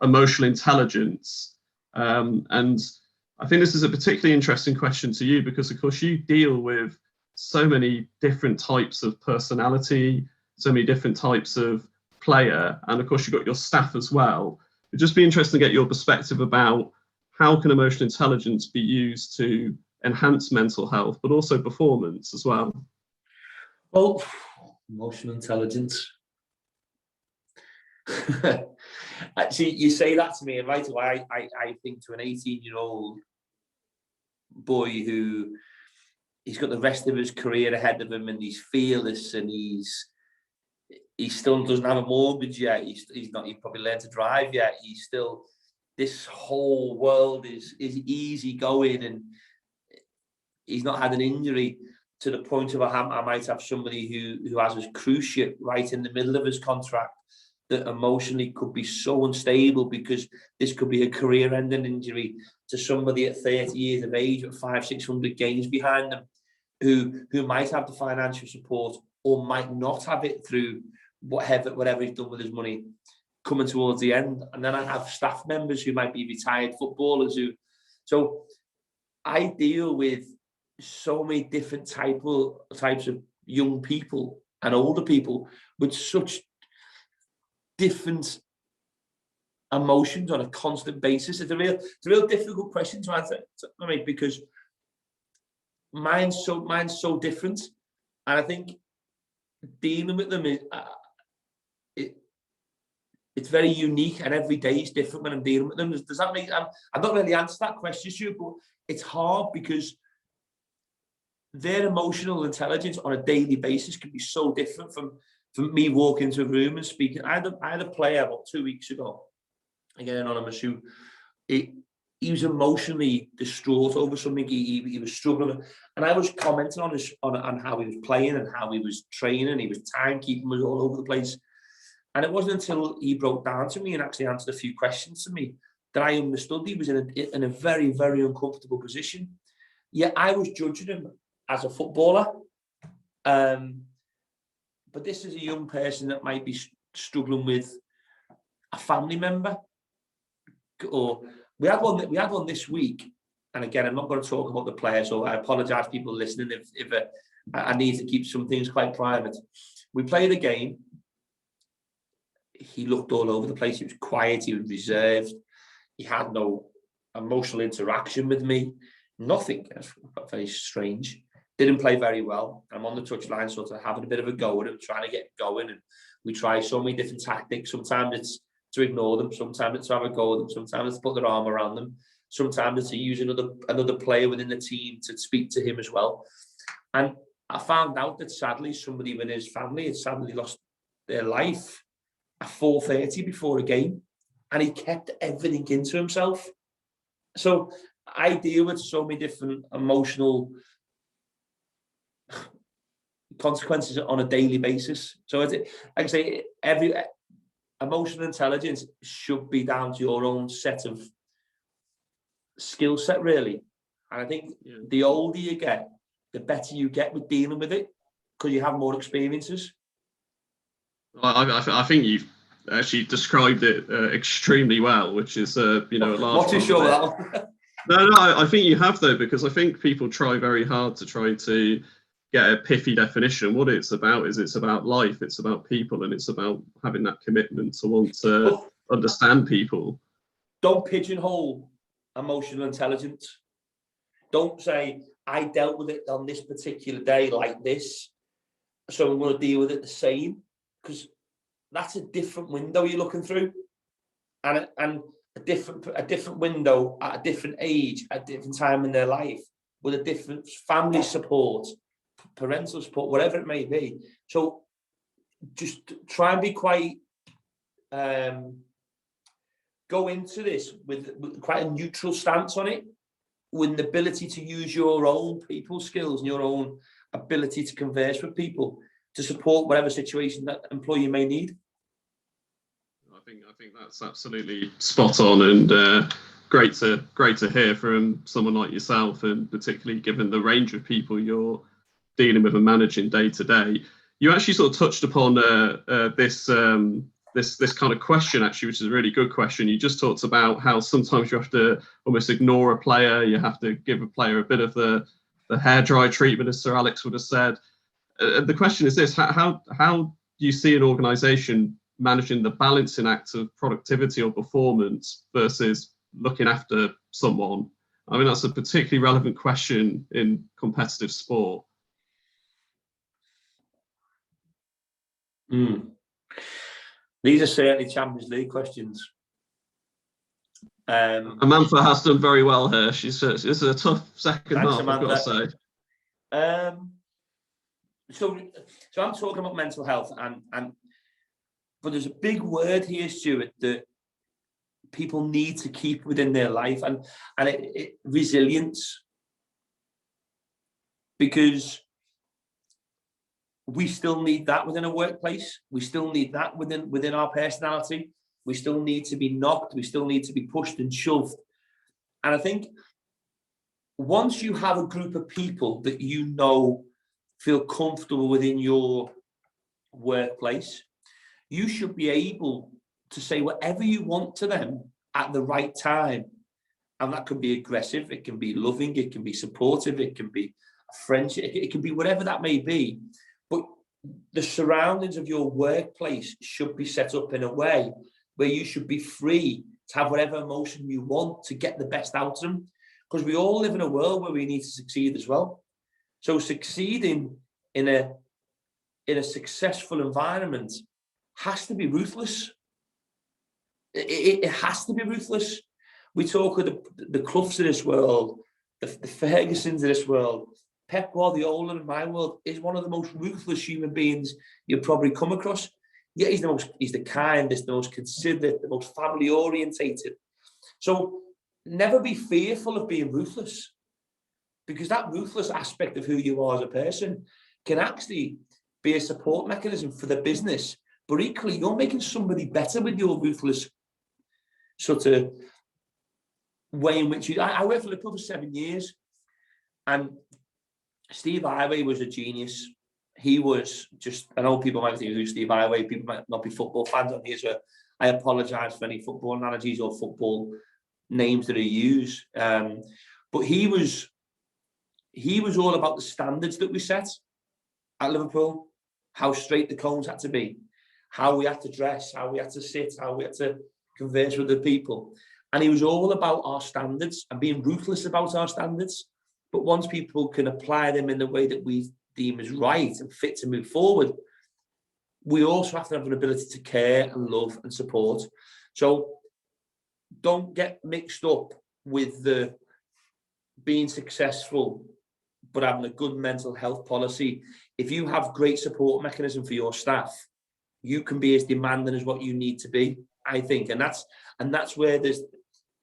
emotional intelligence. And I think this is a particularly interesting question to you because, of course, you deal with so many different types of personality, so many different types of player, and of course you've got your staff as well. It'd just be interesting to get your perspective about how can emotional intelligence be used to enhance mental health, but also performance as well. Well, emotional intelligence. Actually, you say that to me, and right away I think to an 18-year-old boy who he's got the rest of his career ahead of him, and he's fearless, and he still doesn't have a mortgage yet. He's probably learned to drive yet. He's still, this whole world is easy going, and he's not had an injury to the point of I might have somebody who has his cruise ship right in the middle of his contract, that emotionally could be so unstable because this could be a career-ending injury, to somebody at 30 years of age with 500-600 games behind them, who might have the financial support or might not have it through whatever he's done with his money coming towards the end. And then I have staff members who might be retired footballers so I deal with so many different types of young people and older people with such different emotions on a constant basis. It's a real difficult question to answer, because mine's so different, and I think dealing with them is it's very unique, and every day is different when I'm dealing with them. Does that make? I'm not really answer that question, Stuart, but it's hard because their emotional intelligence on a daily basis can be so different from me walking into a room and speaking. I had a player about 2 weeks ago, again anonymous, who he was emotionally distraught over something. He was struggling, and I was commenting on how he was playing and how he was training. He was timekeeping, was all over the place, and it wasn't until he broke down to me and actually answered a few questions to me that I understood he was in a very, very uncomfortable position. Yet I was judging him as a footballer. But this is a young person that might be struggling with a family member. Or we had one this week, and again, I'm not going to talk about the player, so I apologise to people listening if I need to keep some things quite private. We played a game, he looked all over the place. He was quiet, he was reserved, he had no emotional interaction with me, nothing. That's very strange. Didn't play very well. I'm on the touchline sort of having a bit of a go at him, trying to get going, and we try so many different tactics. Sometimes it's to ignore them, sometimes it's to have a go at them, sometimes it's to put their arm around them, sometimes it's to use another player within the team to speak to him as well. And I found out that sadly somebody within his family had sadly lost their life at 4:30 before a game, and he kept everything into himself. So I deal with so many different emotional consequences on a daily basis. So like I say, every emotional intelligence should be down to your own set of skill set, really. And I think the older you get, the better you get with dealing with it, because you have more experiences. I think you've actually described it extremely well, which is a large. Not too sure about that one. No, I think you have, though, because I think people try very hard to try to get a pithy definition. What it's about is it's about life, it's about people, and it's about having that commitment to want to understand people. Don't pigeonhole emotional intelligence. Don't say, I dealt with it on this particular day like this, so I'm going to deal with it the same, because that's a different window you're looking through, and a different window at a different age, at a different time in their life, with a different family support, parental support, whatever it may be. So just try and be quite go into this with quite a neutral stance on it, with the ability to use your own people skills and your own ability to converse with people to support whatever situation that employee may need. I think that's absolutely spot on, and great to hear from someone like yourself, and particularly given the range of people you're dealing with and managing day to day. You actually sort of touched upon this kind of question, actually, which is a really good question. You just talked about how sometimes you have to almost ignore a player, you have to give a player a bit of the hairdryer treatment, as Sir Alex would have said. The question is this: how do you see an organisation managing the balancing act of productivity or performance versus looking after someone? I mean, that's a particularly relevant question in competitive sport. These are certainly Champions League questions. Amantha has done very well here. It's a tough second half, I've got to say. So I'm talking about mental health, but there's a big word here, Stuart, that people need to keep within their life, and resilience, because we still need that within a workplace. We still need that within our personality. We still need to be knocked. We still need to be pushed and shoved. And I think once you have a group of people that feel comfortable within your workplace, you should be able to say whatever you want to them at the right time. And that can be aggressive, it can be loving, it can be supportive, it can be friendship, it can be whatever that may be. But the surroundings of your workplace should be set up in a way where you should be free to have whatever emotion you want to get the best out of them. Because we all live in a world where we need to succeed as well. So succeeding in a successful environment has to be ruthless. It has to be ruthless. We talk of the Cloughs of this world, the Fergusons of this world. Pep Guardiola in my world is one of the most ruthless human beings you'll probably come across. Yeah, he's the kindest, the most considerate, the most family orientated. So never be fearful of being ruthless, because that ruthless aspect of who you are as a person can actually be a support mechanism for the business. But equally, you're making somebody better with your ruthless sort of way in which I worked for Liverpool for 7 years, and Steve Highway was a genius. He was just, I know people might think who's Steve Highway, people might not be football fans on here, so I apologise for any football analogies or football names that I use. But he was all about the standards that we set at Liverpool, how straight the cones had to be, how we had to dress, how we had to sit, how we had to converse with the people. And he was all about our standards and being ruthless about our standards. But once people can apply them in the way that we deem as right and fit to move forward, we also have to have an ability to care and love and support. So don't get mixed up with the being successful but having a good mental health policy. If you have great support mechanism for your staff, you can be as demanding as what you need to be, I think. And that's where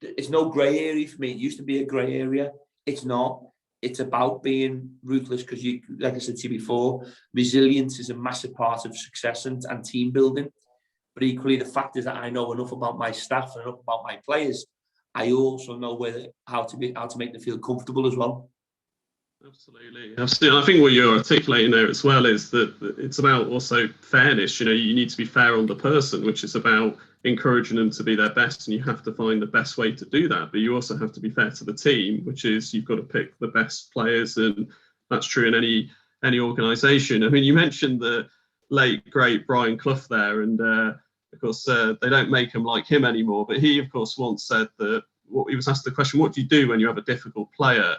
it's no grey area for me. It used to be a grey area. It's not. It's about being ruthless, because you, like I said to you before, resilience is a massive part of success and team building. But equally, the fact is that I know enough about my staff and enough about my players. I also know how to make them feel comfortable as well. Absolutely. I think what you're articulating there as well is that it's about also fairness. You know, you need to be fair on the person, which is about encouraging them to be their best, and you have to find the best way to do that. But you also have to be fair to the team, which is you've got to pick the best players, and that's true in any organisation. I mean, you mentioned the late great Brian Clough there, and of course they don't make him like him anymore. But he, of course, once said that he was asked the question, "What do you do when you have a difficult player?"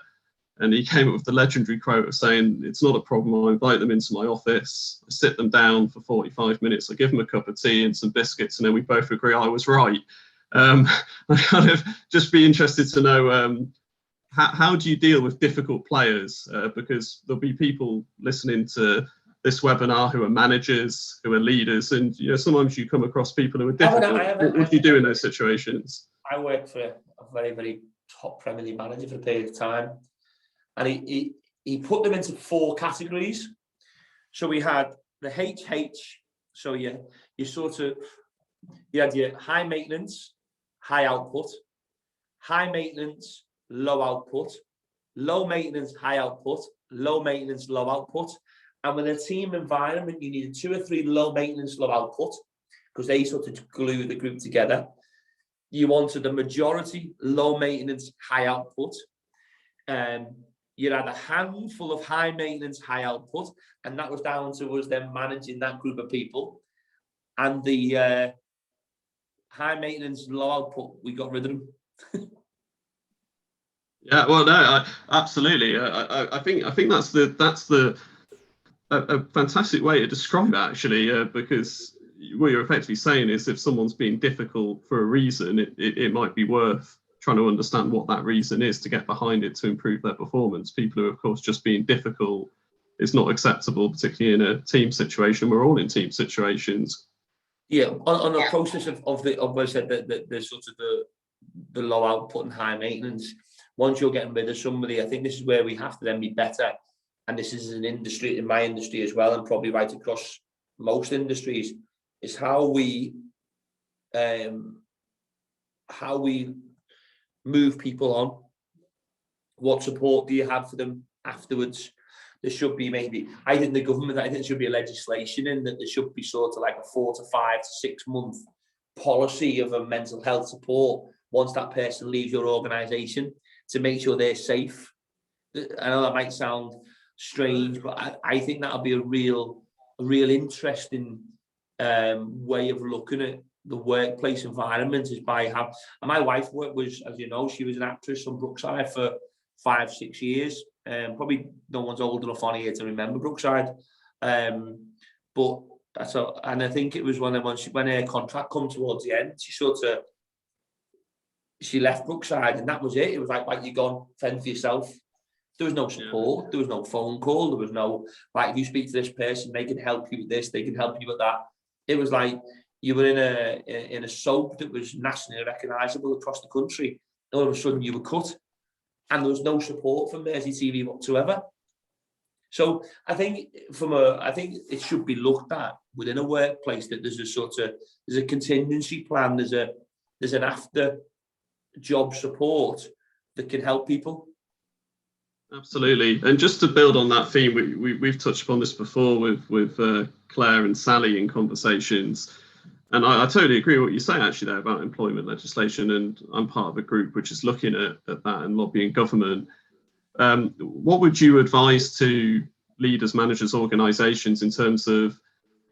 And he came up with the legendary quote of saying, "It's not a problem. I invite them into my office, I sit them down for 45 minutes, I give them a cup of tea and some biscuits, and then we both agree I was right." I kind of just be interested to know, how do you deal with difficult players? Because there'll be people listening to this webinar who are managers, who are leaders, and sometimes you come across people who are difficult. What do you do in those situations? I worked for a very, very top Premier League manager for a period of time. And he put them into 4 categories. So we had the HH. So you had your high maintenance, high output, high maintenance, low output, low maintenance, high output, low maintenance, low output. And with a team environment, you needed 2 or 3 low maintenance, low output, because they sort of glue the group together. You wanted the majority low maintenance, high output. You had a handful of high maintenance, high output, and that was down to us then managing that group of people. And the high maintenance, low output, we got rid of them. Yeah, well, no, absolutely. I think that's a fantastic way to describe it, actually, because what you're effectively saying is if someone's being difficult for a reason, it might be worth trying to understand what that reason is to get behind it to improve their performance. People who, of course, just being difficult is not acceptable, particularly in a team situation. We're all in team situations. Yeah, on the process of what I said, the sort of the low output and high maintenance. Once you're getting rid of somebody, I think this is where we have to then be better. And this is an industry, in my industry as well, and probably right across most industries, is how we move people on. What support do you have for them afterwards? There should be I think there should be a legislation in that there should be sort of like a 4 to 5 to 6 month policy of a mental health support once that person leaves your organisation, to make sure they're safe. I know that might sound strange, but I think that'll be a real interesting way of looking at the workplace environment, is by how. And my wife was, as you know, she was an actress on Brookside for 5-6 years. Probably no one's old enough on here to remember Brookside, but that's all. And I think it was when her contract come towards the end, she left Brookside, and that was it. It was like you're gone, fend for yourself. There was no support. There was no phone call. There was no, if you speak to this person, they can help you with this, they can help you with that. It was like you were in a soap that was nationally recognisable across the country. All of a sudden you were cut, and there was no support from Mersey TV whatsoever. So I think it should be looked at within a workplace that there's a contingency plan, there's an after job support that can help people. Absolutely. And just to build on that theme, we've touched upon this before with Claire and Sally in conversations. And I totally agree with what you say actually there about employment legislation. And I'm part of a group which is looking at that and lobbying government. What would you advise to leaders, managers, organisations in terms of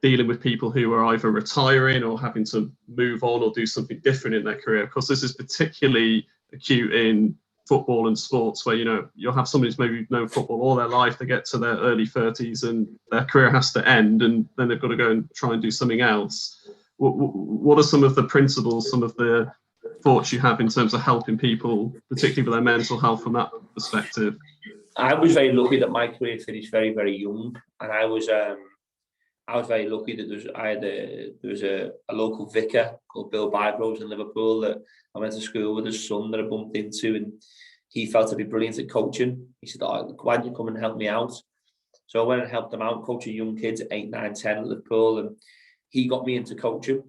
dealing with people who are either retiring or having to move on or do something different in their career. Of course, this is particularly acute in football and sports, where, you know, you'll have somebody who's maybe known football all their life, they get to their early 30s and their career has to end, and then they've got to go and try and do something else. What are some of the principles, some of the thoughts you have in terms of helping people, particularly with their mental health, from that perspective? I was very lucky that my career finished very, very young, and I was very lucky that there was a local vicar called Bill Bygrove in Liverpool that I went to school with, his son that I bumped into, and he felt to be brilliant at coaching. He said, "Oh, why don't you come and help me out?" So I went and helped him out, coaching young kids at 8, 9, 10 at Liverpool, and he got me into coaching.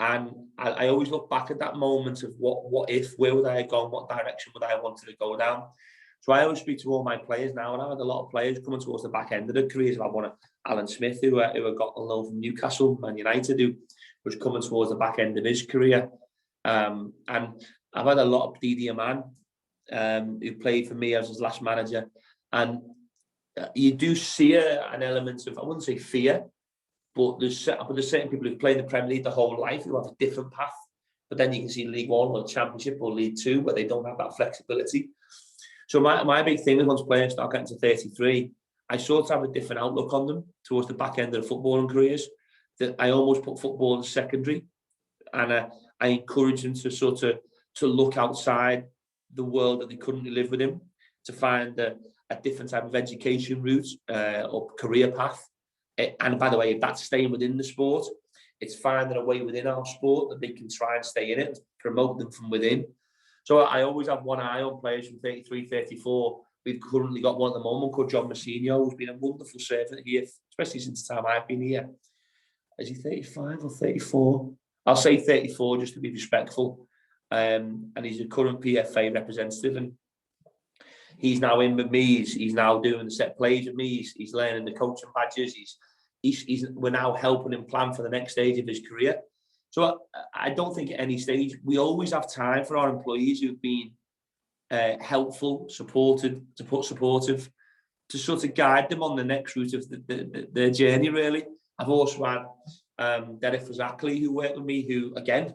And I always look back at that moment of what if, where would I have gone, what direction would I have wanted to go down? So I always speak to all my players now, and I've had a lot of players coming towards the back end of their careers. I've one of Alan Smith, who I got a loan from Newcastle, Man United, who was coming towards the back end of his career. And I've had a lot of Didi Aman, who played for me as his last manager. And you do see an element of, I wouldn't say fear, but there's certain people who play in the Premier League their whole life who have a different path. But then you can see League One or Championship or League Two where they don't have that flexibility. So my big thing is, once players start getting to 33, I sort of have a different outlook on them towards the back end of the footballing careers, that I almost put football in secondary, and I encourage them to sort of to look outside the world that they currently live within, to find a different type of education route or career path. And by the way, if that's staying within the sport, it's finding a way within our sport that they can try and stay in it, promote them from within. So I always have one eye on players from 33, 34. We've currently got one at the moment called John Massinho, who's been a wonderful servant here, especially since the time I've been here. Is he 35 or 34? I'll say 34 just to be respectful. And he's a current PFA representative, and he's now in with me. He's now doing the set plays with me. He's learning the coaching badges. We're now helping him plan for the next stage of his career. So I don't think at any stage, we always have time for our employees who've been helpful, supportive, to sort of guide them on the next route of their journey, really. I've also had Derek Fazakli, who worked with me, who, again,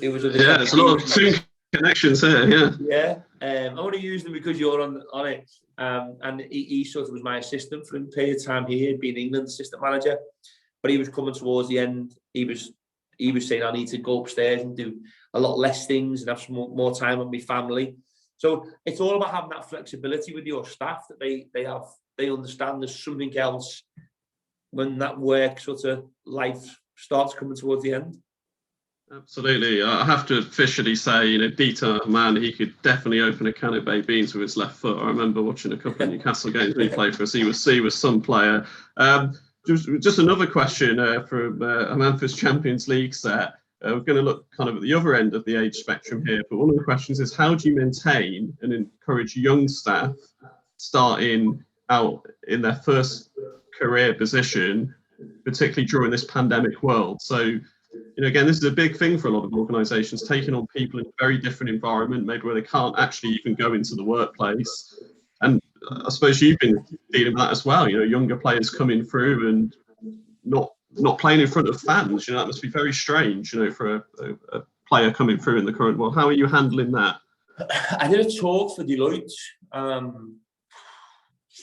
it was there's a lot of team connections here, yeah. I want to use them because you're on it. And he sort of was my assistant for a period of time here. He'd been England's assistant manager, but he was coming towards the end. He was saying, I need to go upstairs and do a lot less things and have some more time with my family. So it's all about having that flexibility with your staff, that they understand there's something else when that work sort of life starts coming towards the end. Absolutely. I have to officially say, Dieter, man, he could definitely open a can of baked beans with his left foot. I remember watching a couple of Newcastle games when he played for us. He was some player. Just another question from a Memphis Champions League set. We're going to look kind of at the other end of the age spectrum here, but one of the questions is, how do you maintain and encourage young staff starting out in their first career position, particularly during this pandemic world? So, again, this is a big thing for a lot of organisations, taking on people in a very different environment, maybe where they can't actually even go into the workplace. And I suppose you've been dealing with that as well, younger players coming through and not playing in front of fans. That must be very strange, for a player coming through in the current world. How are you handling that? I did a talk for Deloitte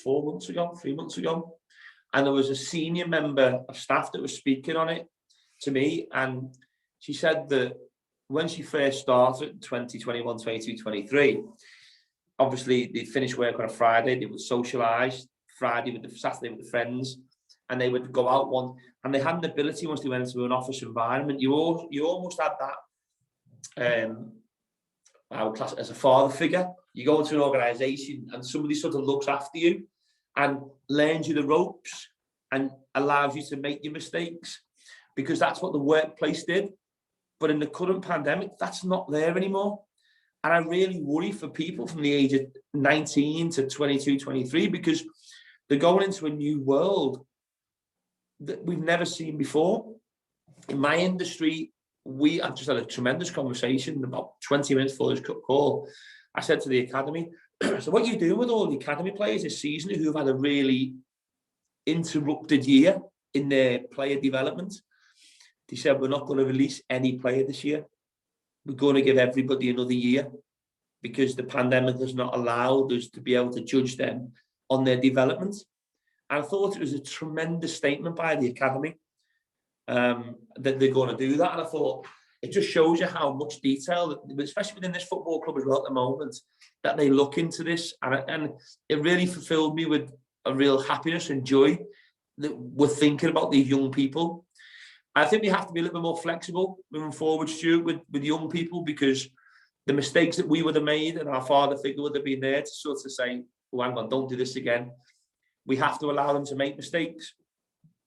3 months ago, and there was a senior member of staff that was speaking on it to me, and she said that when she first started 2021, 22, 23, obviously they'd finish work on a Friday, they would socialise Saturday with the friends, and they would go out one, and they had an ability, once they went into an office environment, you almost had that I would class it as a father figure. You go into an organisation and somebody sort of looks after you and learns you the ropes and allows you to make your mistakes, because that's what the workplace did. But in the current pandemic, that's not there anymore. And I really worry for people from the age of 19 to 22, 23, because they're going into a new world that we've never seen before. In my industry, I've just had a tremendous conversation about 20 minutes before this call. I said to the academy, so what are you doing with all the academy players this season who've had a really interrupted year? in their player development. They said, we're not going to release any player this year. We're going to give everybody another year because the pandemic has not allowed us to be able to judge them on their development. And I thought it was a tremendous statement by the academy that they're going to do that. And I thought it just shows you how much detail, especially within this football club as well at the moment, that they look into this. And it really fulfilled me with a real happiness and joy that we're thinking about these young people. I think we have to be a little bit more flexible moving forward, Stuart, with young people, because the mistakes that we would have made and our father figure would have been there to sort of say, oh, hang on, don't do this again. We have to allow them to make mistakes.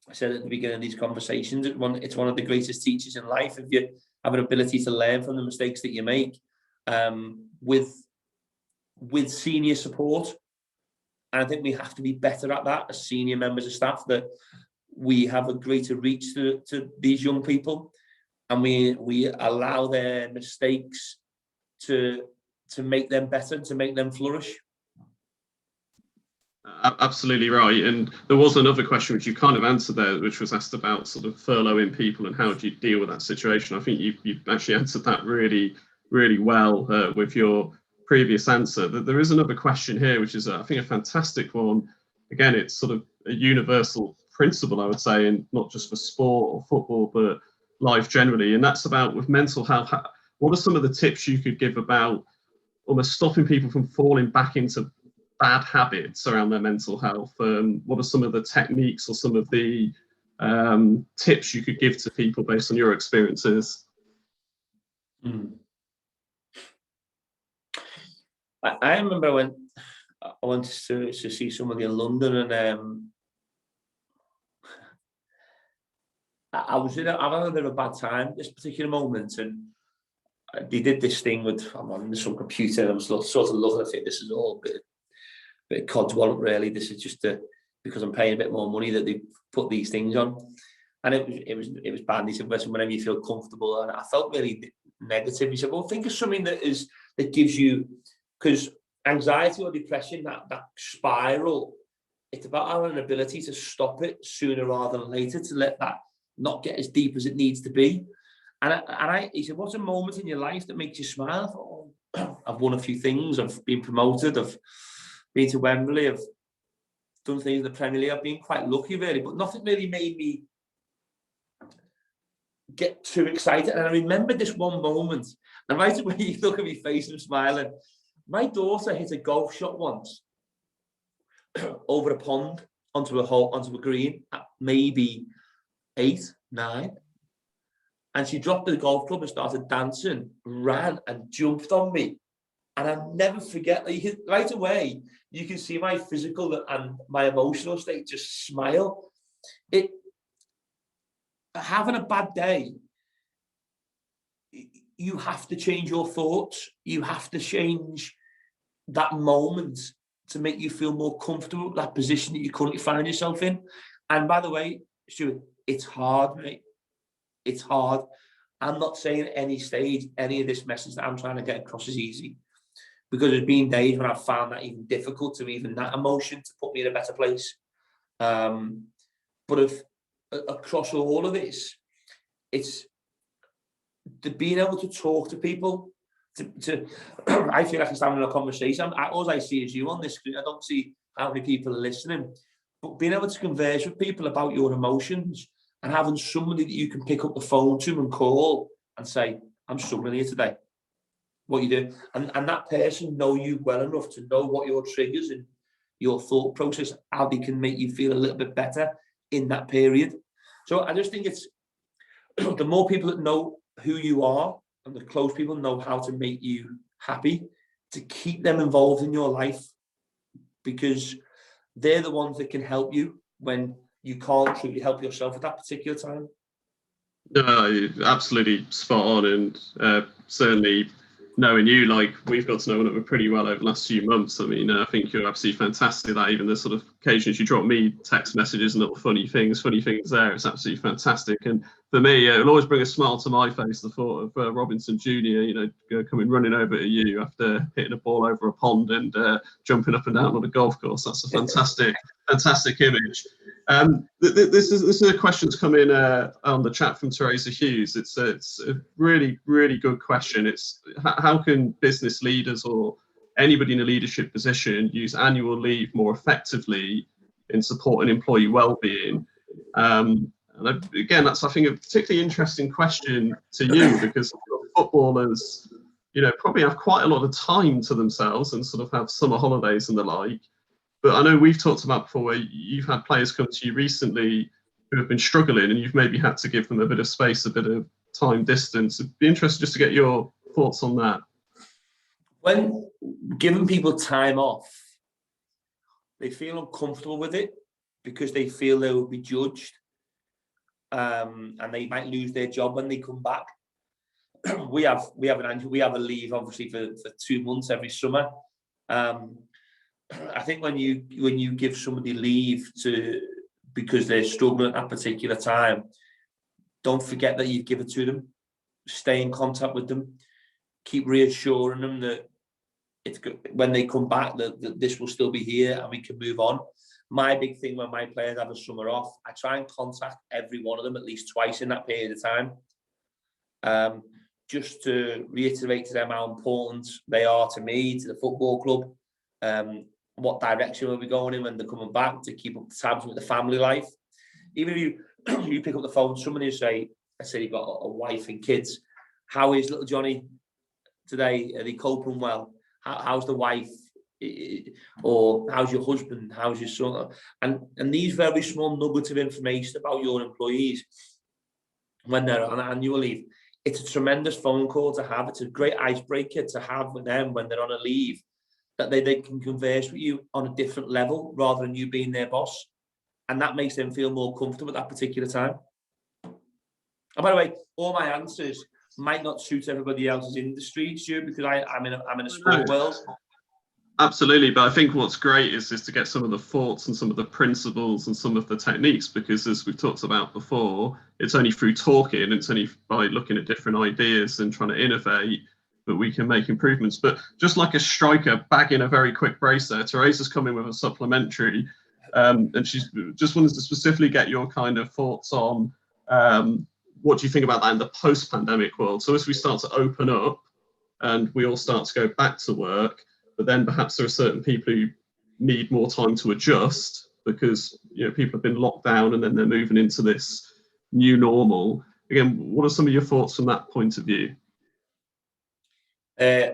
I said at the beginning of these conversations, it's one of the greatest teachers in life. If you have an ability to learn from the mistakes that you make with senior support. And I think we have to be better at that as senior members of staff, that we have a greater reach to these young people, and we allow their mistakes to make them better, to make them flourish. Absolutely right. And there was another question which you kind of answered there, which was asked about sort of furloughing people and how do you deal with that situation. I think you actually answered that really, really well with your previous answer. There is another question here, which is I think a fantastic one. Again, it's sort of a universal principle, I would say, and not just for sport or football, but life generally. And that's about with mental health. What are some of the tips you could give about almost stopping people from falling back into bad habits around their mental health? What are some of the techniques or some of the tips you could give to people based on your experiences? I remember when I went to see somebody in London, and I was having a bit of a bad time this particular moment, and they did this thing with, I'm on some computer, and I'm sort of looking at it. This is all a bit codswallop, really. This is just because I'm paying a bit more money that they put these things on, and it was bad. He said, whenever you feel comfortable, and I felt really negative. He said, well, think of something that gives you, because anxiety or depression, that spiral, it's about having an ability to stop it sooner rather than later, to let that not get as deep as it needs to be. And he said, what's a moment in your life that makes you smile? I thought, oh, I've won a few things. I've been promoted. I've been to Wembley. I've done things in the Premier League. I've been quite lucky, really, but nothing really made me get too excited. And I remember this one moment, and right away you look at me face and I'm smiling. My daughter hit a golf shot once over a pond onto a green at maybe 8, 9. And she dropped the golf club and started dancing, ran and jumped on me. And I'll never forget, right away, you can see my physical and my emotional state just smile. Having a bad day, you have to change your thoughts. You have to change that moment to make you feel more comfortable with that position that you currently find yourself in. And by the way, Stuart, it's hard, mate. It's hard. I'm not saying at any stage, any of this message that I'm trying to get across is easy, because there's been days when I've found that even difficult to even that emotion to put me in a better place. But across all of this, it's being able to talk to people. I feel like I'm having a conversation. All I see is you on this screen. I don't see how many people are listening. But being able to converse with people about your emotions and having somebody that you can pick up the phone to and call and say, I'm struggling here today. What you do, and that person know you well enough to know what your triggers and your thought process, how they can make you feel a little bit better in that period. So I just think it's the more people that know who you are, and the close people know how to make you happy, to keep them involved in your life, because they're the ones that can help you when you can't truly help yourself at that particular time. No, absolutely spot on, and certainly knowing you, like we've got to know one another pretty well over the last few months. I mean, I think you're absolutely fantastic at that. Even the sort of occasions you drop me text messages and little funny things there. It's absolutely fantastic. And for me, it'll always bring a smile to my face, the thought of Robinson Jr., coming running over to you after hitting a ball over a pond and jumping up and down on a golf course. That's a fantastic image. This is a question that's come in on the chat from Teresa Hughes. It's a really, really good question. It's how can business leaders or anybody in a leadership position use annual leave more effectively in supporting employee well-being? And again, that's, I think, a particularly interesting question to you, because footballers, probably have quite a lot of time to themselves and sort of have summer holidays and the like. But I know we've talked about before where you've had players come to you recently who have been struggling, and you've maybe had to give them a bit of space, a bit of time distance. It'd be interesting just to get your thoughts on that. When giving people time off, they feel uncomfortable with it because they feel they will be judged, and they might lose their job when they come back. we have a leave obviously for 2 months every summer. I think when you give somebody leave because they're struggling at that particular time, don't forget that you give it to them. Stay in contact with them. Keep reassuring them that it's good when they come back, that this will still be here and we can move on. My big thing when my players have a summer off, I try and contact every one of them at least twice in that period of time, just to reiterate to them how important they are to me, to the football club, what direction we'll be going in when they're coming back, to keep up the tabs with the family life. Even if you pick up the phone, somebody will say, I said you've got a wife and kids. How is little Johnny today? Are they coping well? How's the wife? Or how's your husband? How's your son? And these very small nuggets of information about your employees when they're on annual leave, it's a tremendous phone call to have. It's a great icebreaker to have with them when they're on a leave, that they can converse with you on a different level rather than you being their boss. And that makes them feel more comfortable at that particular time. And by the way, all my answers might not suit everybody else's industry, Stuart, because I'm in a sport world. Absolutely, but I think what's great is to get some of the thoughts and some of the principles and some of the techniques, because as we've talked about before, it's only through talking, it's only by looking at different ideas and trying to innovate that we can make improvements. But just like a striker bagging a very quick brace there, Teresa's coming with a supplementary, and she's just wanted to specifically get your kind of thoughts on what do you think about that in the post-pandemic world? So as we start to open up and we all start to go back to work, but then perhaps there are certain people who need more time to adjust because people have been locked down and then they're moving into this new normal. Again, what are some of your thoughts from that point of view? Well,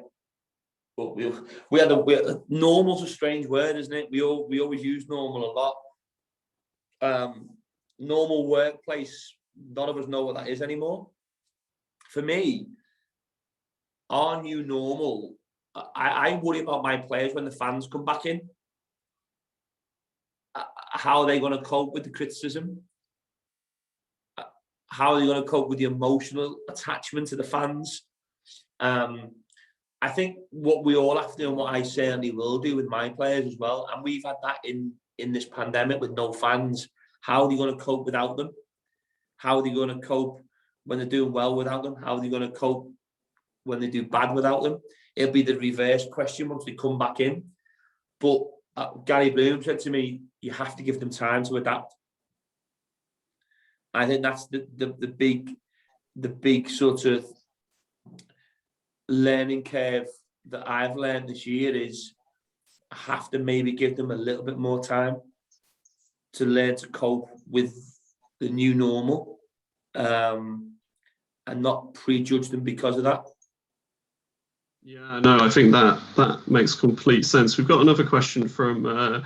normal's a strange word, isn't it? We always use normal a lot. Normal workplace, none of us know what that is anymore. For me, our new normal, I worry about my players when the fans come back in. How are they going to cope with the criticism? How are they going to cope with the emotional attachment to the fans? I think what we all have to do, and what I certainly will do with my players as well, and we've had that in this pandemic with no fans. How are they going to cope without them? How are they going to cope when they're doing well without them? How are they going to cope when they do bad without them? It'll be the reverse question once they come back in. But Gary Bloom said to me, you have to give them time to adapt. I think that's the big sort of learning curve that I've learned this year is I have to maybe give them a little bit more time to learn to cope with the new normal, and not prejudge them because of that. Yeah, no, I think that makes complete sense. We've got another question from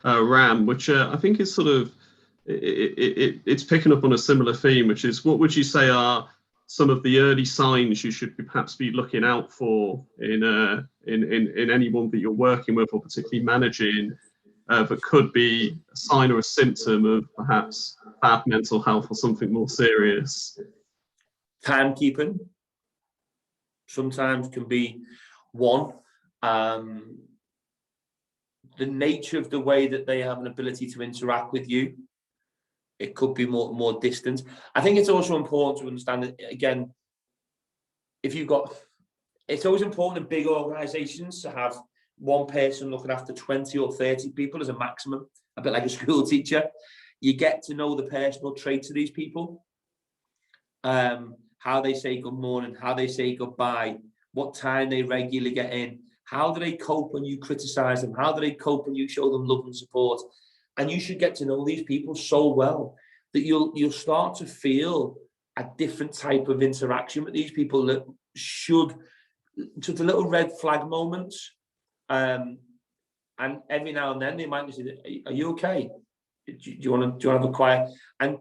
Ram, which I think is sort of it's picking up on a similar theme, which is, what would you say are some of the early signs you should perhaps be looking out for in anyone that you're working with or particularly managing, that could be a sign or a symptom of perhaps bad mental health or something more serious? Timekeeping sometimes can be one. the nature of the way that they have an ability to interact with you. It could be more distant. I think it's also important to understand that, again, it's always important in big organizations to have one person looking after 20 or 30 people as a maximum, a bit like a school teacher. You get to know the personal traits of these people, how they say good morning, how they say goodbye, what time they regularly get in, how do they cope when you criticize them, how do they cope when you show them love and support. And you should get to know these people so well that you'll start to feel a different type of interaction with these people that should, just a little red flag moments. And every now and then they might say, "Are you okay? Do you want to have a quiet?" And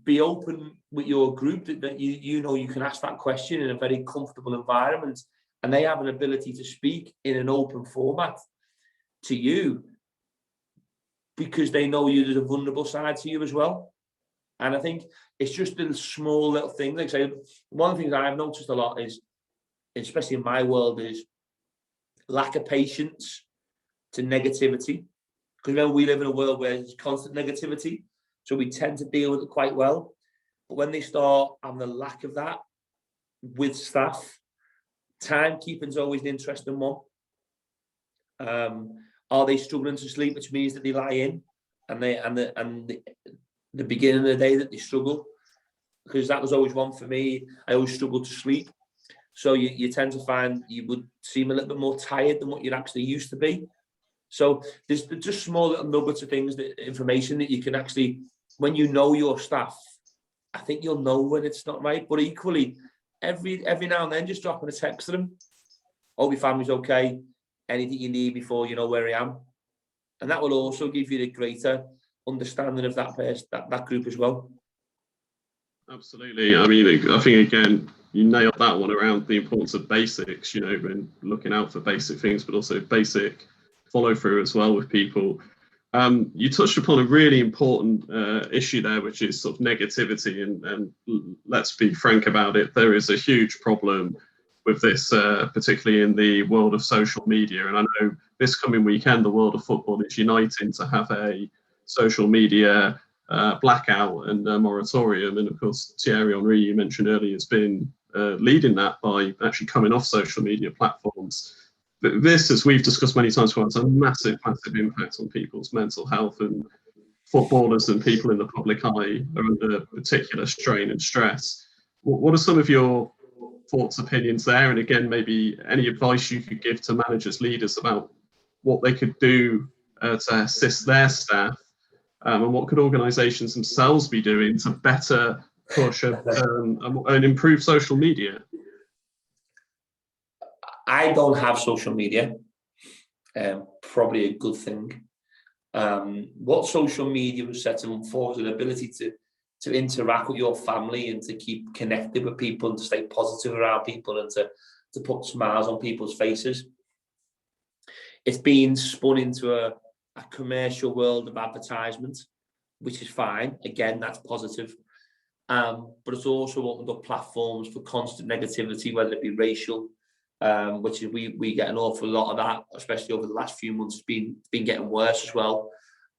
be open with your group that you know you can ask that question in a very comfortable environment, and they have an ability to speak in an open format to you because they know you, there's a vulnerable side to you as well. And I think it's just the small little things. Like I say, one of the things I've noticed a lot is, especially in my world, is lack of patience to negativity. Because remember, we live in a world where there's constant negativity, so we tend to deal with it quite well. But when they start having the lack of that with staff, timekeeping is always an interesting one. Are they struggling to sleep, which means that they lie in, and the beginning of the day that they struggle, because that was always one for me. I always struggled to sleep. So you tend to find you would seem a little bit more tired than what you're actually used to be. So there's just small little nuggets of things, information that you can actually, when you know your staff, I think you'll know when it's not right. But equally, every now and then, just dropping a text to them. Hope your family's okay. Anything you need before, you know where I am. And that will also give you the greater understanding of that person, that group as well. Absolutely. I mean, I think, again, you nailed that one around the importance of basics, you know, when looking out for basic things, but also basic follow through as well with people. You touched upon a really important issue there, which is sort of negativity. And let's be frank about it, there is a huge problem with this, particularly in the world of social media. And I know this coming weekend, the world of football is uniting to have a social media blackout and moratorium. And of course, Thierry Henry, you mentioned earlier, has been leading that by actually coming off social media platforms. But this, as we've discussed many times before, has a massive, massive impact on people's mental health, and footballers and people in the public eye are under particular strain and stress. What are some of your thoughts, opinions there? And again, maybe any advice you could give to managers, leaders about what they could do to assist their staff, and what could organisations themselves be doing to better push and improve social media? I don't have social media, probably a good thing. What social media was set up for is an ability to interact with your family and to keep connected with people and to stay positive around people and to put smiles on people's faces. It's been spun into a commercial world of advertisement, which is fine. Again, that's positive. But it's also opened up platforms for constant negativity, whether it be racial, which is we get an awful lot of that, especially over the last few months. It's been getting worse as well.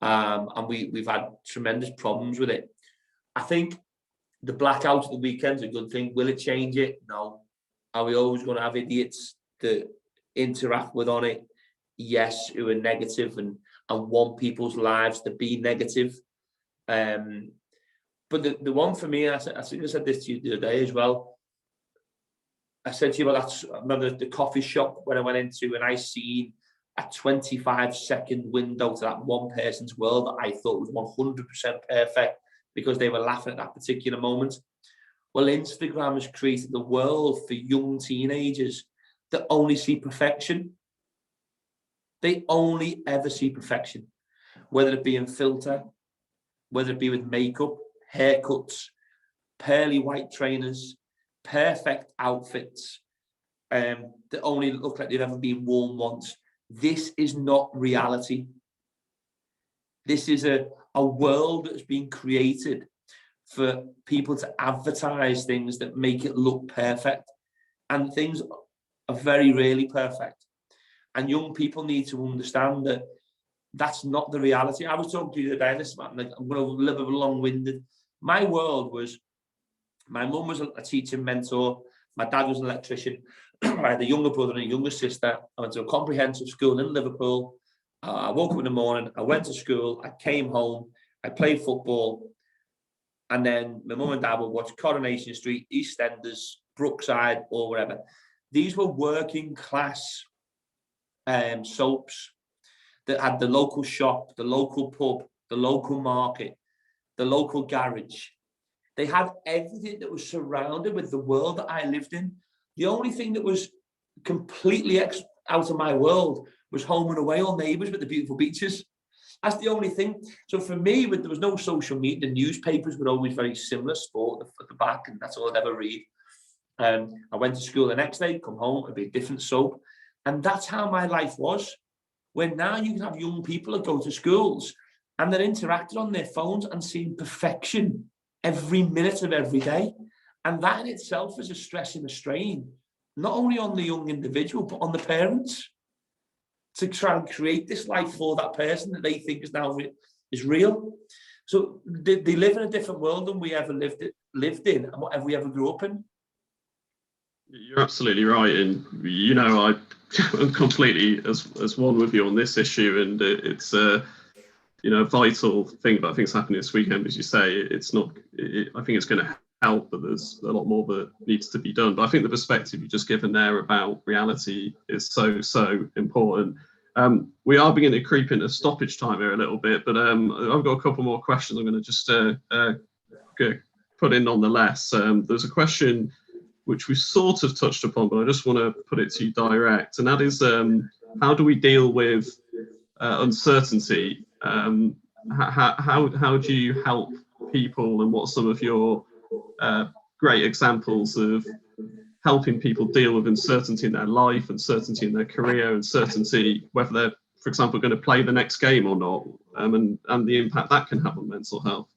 And we've had tremendous problems with it. I think the blackout at the weekend is a good thing. Will it change it? No. Are we always going to have idiots that interact with on it? Yes, who are negative and want people's lives to be negative. But the one for me, I think I said this to you the other day as well. I said to you about that. I remember the coffee shop when I went into, and I seen a 25-second window to that one person's world that I thought was 100% perfect because they were laughing at that particular moment. Well, Instagram has created the world for young teenagers that only see perfection. They only ever see perfection, whether it be in filter, whether it be with makeup, haircuts, pearly white trainers, perfect outfits that only look like they've ever been worn once. This is not reality. This is a world that's been created for people to advertise things that make it look perfect. And things are very rarely perfect. And young people need to understand that That's not the reality. I was talking to you today, I'm going to live a long-winded. My world was, my mum was a teaching mentor, my dad was an electrician, I had a younger brother and a younger sister. I went to a comprehensive school in Liverpool. I woke up in the morning, I went to school, I came home, I played football, and then my mum and dad would watch Coronation Street, EastEnders, Brookside, or wherever. These were working class soaps that had the local shop, the local pub, the local market, the local garage. They had everything that was surrounded with the world that I lived in. The only thing that was completely out of my world was home and away, all neighbours with the beautiful beaches. That's the only thing. So for me, there was no social media. The newspapers were always very similar, sport at the back, and that's all I'd ever read. I went to school the next day, come home, it'd be a different soap. And that's how my life was. When now you can have young people that go to schools and they're interacting on their phones and seeing perfection every minute of every day. And that in itself is a stress and a strain, not only on the young individual, but on the parents, to try and create this life for that person that they think is now is real. So they live in a different world than we ever lived in and whatever we ever grew up in. You're absolutely right, and you know I'm completely as one with you on this issue, and it's a vital thing about things happening this weekend, as you say. It's not. I think it's going to help, but there's a lot more that needs to be done. But I think the perspective you've just given there about reality is so important. We are beginning to creep into stoppage time here a little bit, but I've got a couple more questions I'm going to just put in nonetheless. There's a question which we sort of touched upon, but I just want to put it to you direct, and that is, how do we deal with uncertainty? How do you help people, and what are some of your great examples of helping people deal with uncertainty in their life, uncertainty in their career, uncertainty whether they're, for example, going to play the next game or not, and the impact that can have on mental health?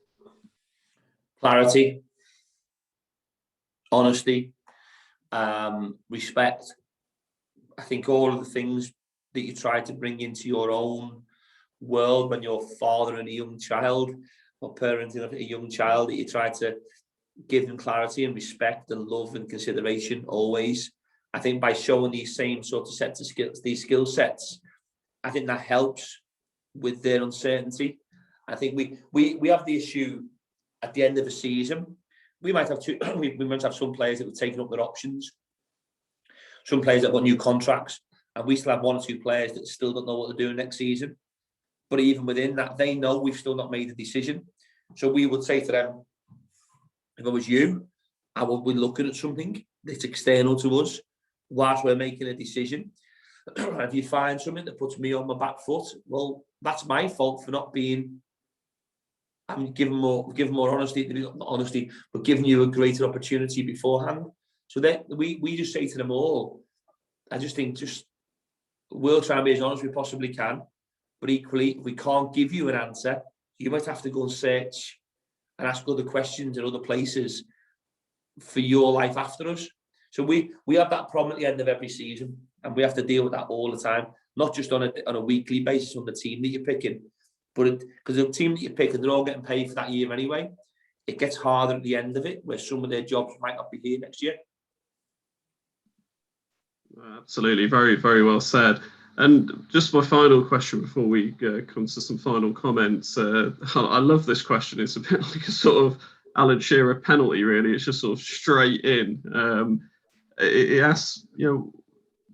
Clarity, honesty, respect. I think all of the things that you try to bring into your own world when you're fathering a young child or parenting a young child, that you try to give them clarity and respect and love and consideration always. I think by showing these same sort of sets of skills, these skill sets, I think that helps with their uncertainty. I think we have the issue at the end of the season. We might have we might have some players that have taken up their options, some players that want new contracts, and we still have one or two players that still don't know what they're doing next season. But even within that, they know we've still not made a decision. So we would say to them, if I was you, I would be looking at something that's external to us whilst we're making a decision. If you find something that puts me on my back foot, well, that's my fault for not being, giving more honesty, not honesty, but giving you a greater opportunity beforehand. So that we just say to them all, I just think we'll try and be as honest as we possibly can, but equally, if we can't give you an answer, you might have to go and search and ask other questions in other places for your life after us. So we have that problem at the end of every season, and we have to deal with that all the time, not just on a weekly basis on the team that you're picking, but because the team that you pick, and they're all getting paid for that year anyway, it gets harder at the end of it, where some of their jobs might not be here next year. Absolutely, very, very well said. And just my final question before we come to some final comments. I love this question. It's a bit like a sort of Alan Shearer penalty, really. It's just sort of straight in. It asks,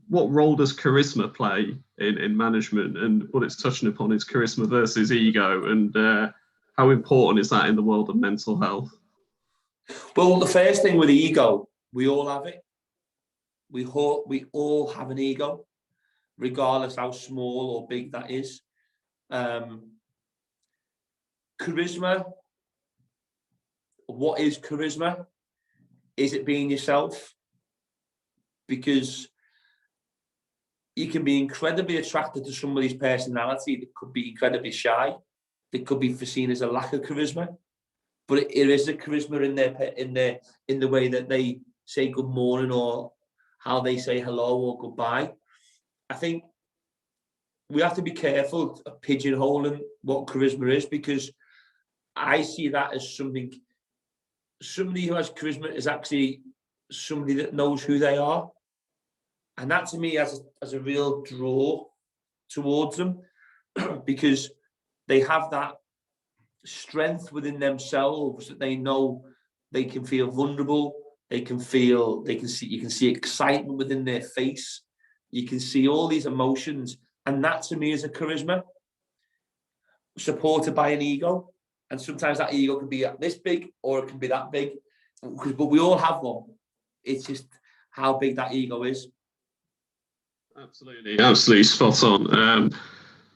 what role does charisma play in management? And what it's touching upon is charisma versus ego, and how important is that in the world of mental health? Well, the first thing with ego, we all have it. We all have an ego, regardless how small or big that is. Charisma, what is charisma? Is it being yourself? Because you can be incredibly attracted to somebody's personality that could be incredibly shy, that could be seen as a lack of charisma, but it is a charisma in the way that they say good morning, or how they say hello or goodbye. I think we have to be careful of pigeonholing what charisma is, because I see that as somebody who has charisma is actually somebody that knows who they are. And that to me has a real draw towards them, because they have that strength within themselves that they know they can feel vulnerable. You can see excitement within their face. You can see all these emotions. And that to me is a charisma supported by an ego. And sometimes that ego can be this big or it can be that big. But we all have one. It's just how big that ego is. Absolutely spot on.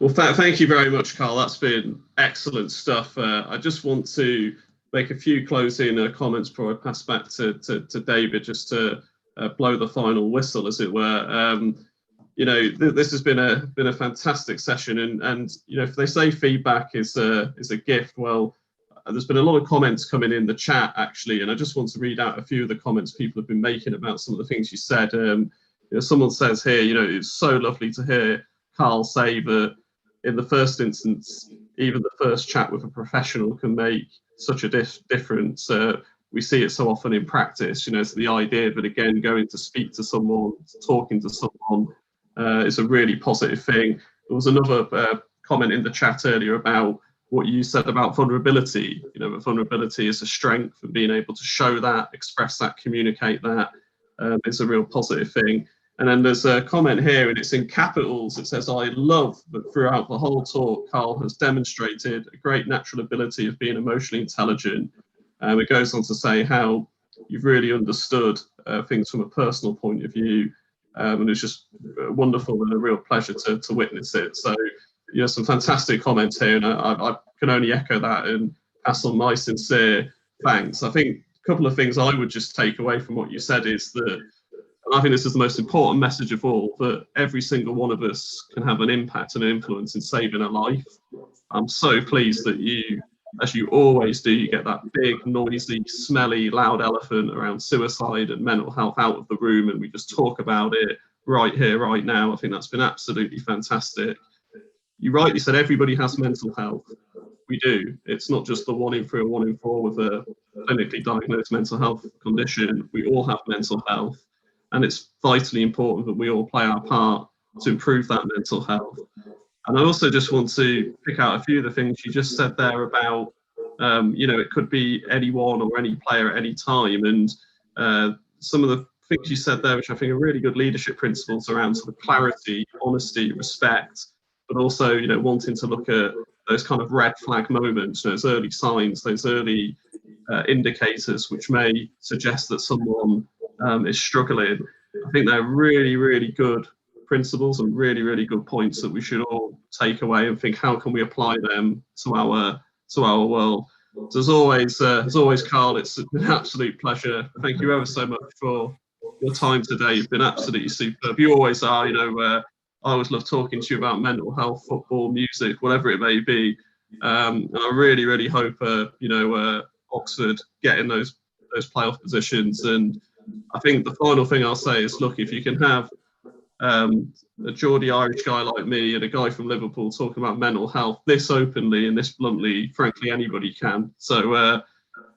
Well, thank you very much, Karl. That's been excellent stuff. I just want to make a few closing comments before I pass back to David, just to blow the final whistle, as it were. You know, this has been a fantastic session, and you know, if they say feedback is a gift, well, there's been a lot of comments coming in the chat actually, and I just want to read out a few of the comments people have been making about some of the things you said. You know, someone says here, you know, it's so lovely to hear Karl say that in the first instance, even the first chat with a professional can make such a difference. We see it so often in practice, you know, so the idea that, again, going to speak to someone, talking to someone is a really positive thing. There was another comment in the chat earlier about what you said about vulnerability. You know, that vulnerability is a strength, and being able to show that, express that, communicate that is a real positive thing. And then there's a comment here, and it's in capitals. It says, I love that throughout the whole talk, Karl has demonstrated a great natural ability of being emotionally intelligent. It goes on to say how you've really understood things from a personal point of view. And it's just wonderful and a real pleasure to witness it. So, you know, some fantastic comments here, and I can only echo that and pass on my sincere thanks. I think a couple of things I would just take away from what you said is that, and I think this is the most important message of all, that every single one of us can have an impact and an influence in saving a life. I'm so pleased that you, as you always do, you get that big, noisy, smelly, loud elephant around suicide and mental health out of the room, and we just talk about it right here, right now. I think that's been absolutely fantastic. You rightly said everybody has mental health. We do. It's not just the 1 in 3 or 1 in 4 with a clinically diagnosed mental health condition. We all have mental health. And it's vitally important that we all play our part to improve that mental health. And I also just want to pick out a few of the things you just said there about, you know, it could be anyone or any player at any time. And some of the things you said there, which I think are really good leadership principles around sort of clarity, honesty, respect, but also, you know, wanting to look at those kind of red flag moments, those early signs, those early indicators which may suggest that someone is struggling. I think they're really, really good principles and really, really good points that we should all take away and think, how can we apply them to our world? So as always, Karl, it's an absolute pleasure. Thank you ever so much for your time today. You've been absolutely superb. You always are. You know, I always love talking to you about mental health, football, music, whatever it may be. And I really, really hope, you know, Oxford get in those playoff positions. And I think the final thing I'll say is, look, if you can have a Geordie Irish guy like me and a guy from Liverpool talking about mental health this openly and this bluntly, frankly, anybody can. So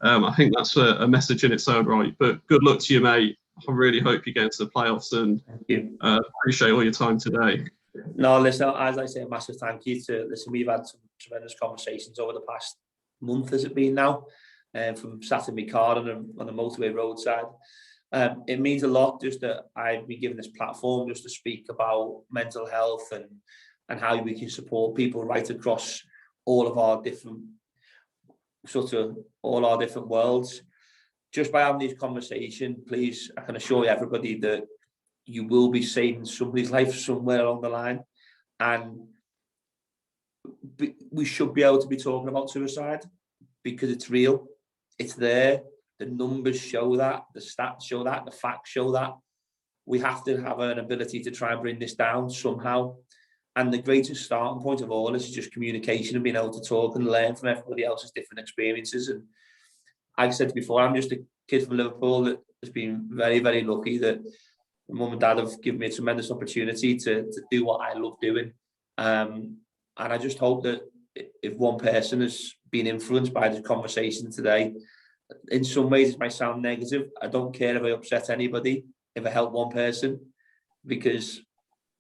I think that's a message in its own right. But good luck to you, mate. I really hope you get into the playoffs, and appreciate all your time today. No, listen, as I say, a massive thank you to, listen, we've had some tremendous conversations over the past month, has it been now, from sat in my car on the motorway roadside. It means a lot just that I've been given this platform just to speak about mental health and how we can support people right across all of our different worlds. Just by having these conversations, please, I can assure everybody that you will be saving somebody's life somewhere along the line. And we should be able to be talking about suicide because it's real. It's there. The numbers show that. The stats show that. The facts show that. We have to have an ability to try and bring this down somehow. And the greatest starting point of all is just communication and being able to talk and learn from everybody else's different experiences. And like I said before, I'm just a kid from Liverpool that has been very, very lucky that my mum and dad have given me a tremendous opportunity to do what I love doing. And I just hope that if one person has been influenced by this conversation today, in some ways it might sound negative. I don't care if I upset anybody, if I help one person, because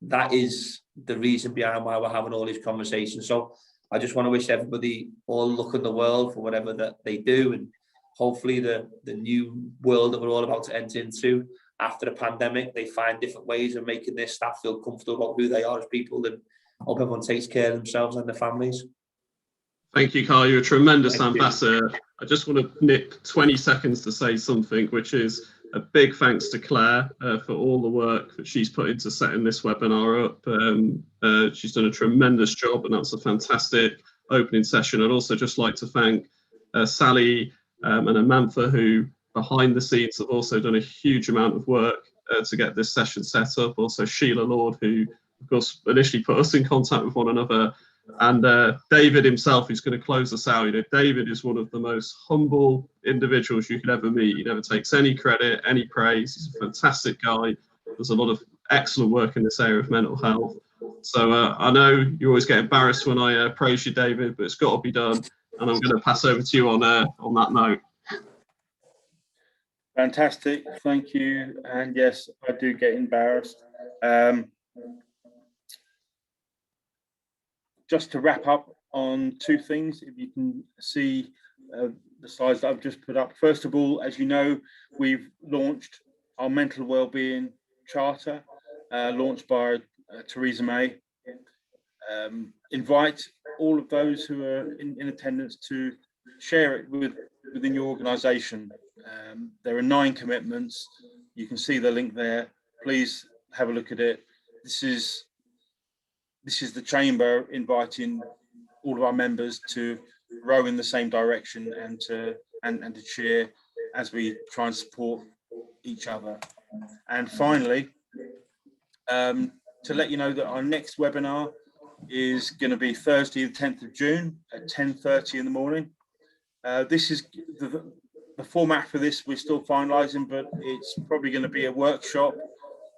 that is the reason behind why we're having all these conversations. So I just want to wish everybody all luck in the world for whatever that they do, and hopefully the new world that we're all about to enter into after the pandemic, they find different ways of making their staff feel comfortable about who they are as people, and hope everyone takes care of themselves and their families. Thank you, Karl. You're a tremendous ambassador. I just want to nip 20 seconds to say something, which is a big thanks to Claire for all the work that she's put into setting this webinar up. She's done a tremendous job, and that's a fantastic opening session. I'd also just like to thank Sally and Amantha, who behind the scenes have also done a huge amount of work to get this session set up. Also Sheila Lord, who of course initially put us in contact with one another, and David himself, who's going to close us out. You know, David is one of the most humble individuals you could ever meet. He never takes any credit, any praise. He's a fantastic guy. There's a lot of excellent work in this area of mental health. So I know you always get embarrassed when I praise you, David, but it's got to be done. And I'm going to pass over to you on that note. Fantastic, thank you. And yes, I do get embarrassed. Just to wrap up on two things, if you can see the slides that I've just put up. First of all, as you know, we've launched our Mental Wellbeing Charter, launched by Theresa May. Invite all of those who are in attendance to share it within your organisation. There are 9 commitments. You can see the link there. Please have a look at it. This is the Chamber inviting all of our members to row in the same direction and to cheer as we try and support each other. And finally, to let you know that our next webinar is going to be Thursday, the 10th of June at 10:30 in the morning. This is the format for this. We're still finalising, but it's probably going to be a workshop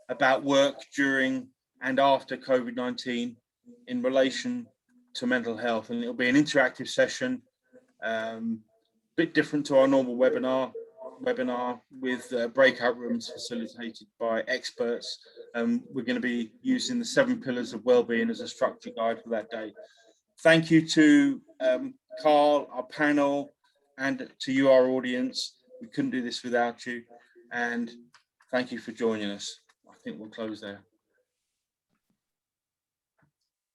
about work during and after COVID-19 in relation to mental health, and it'll be an interactive session, bit different to our normal webinar with breakout rooms facilitated by experts. We're going to be using the 7 pillars of wellbeing as a structure guide for that day. Thank you to Karl, our panel, and to you, our audience. We couldn't do this without you, and thank you for joining us. I think we'll close there.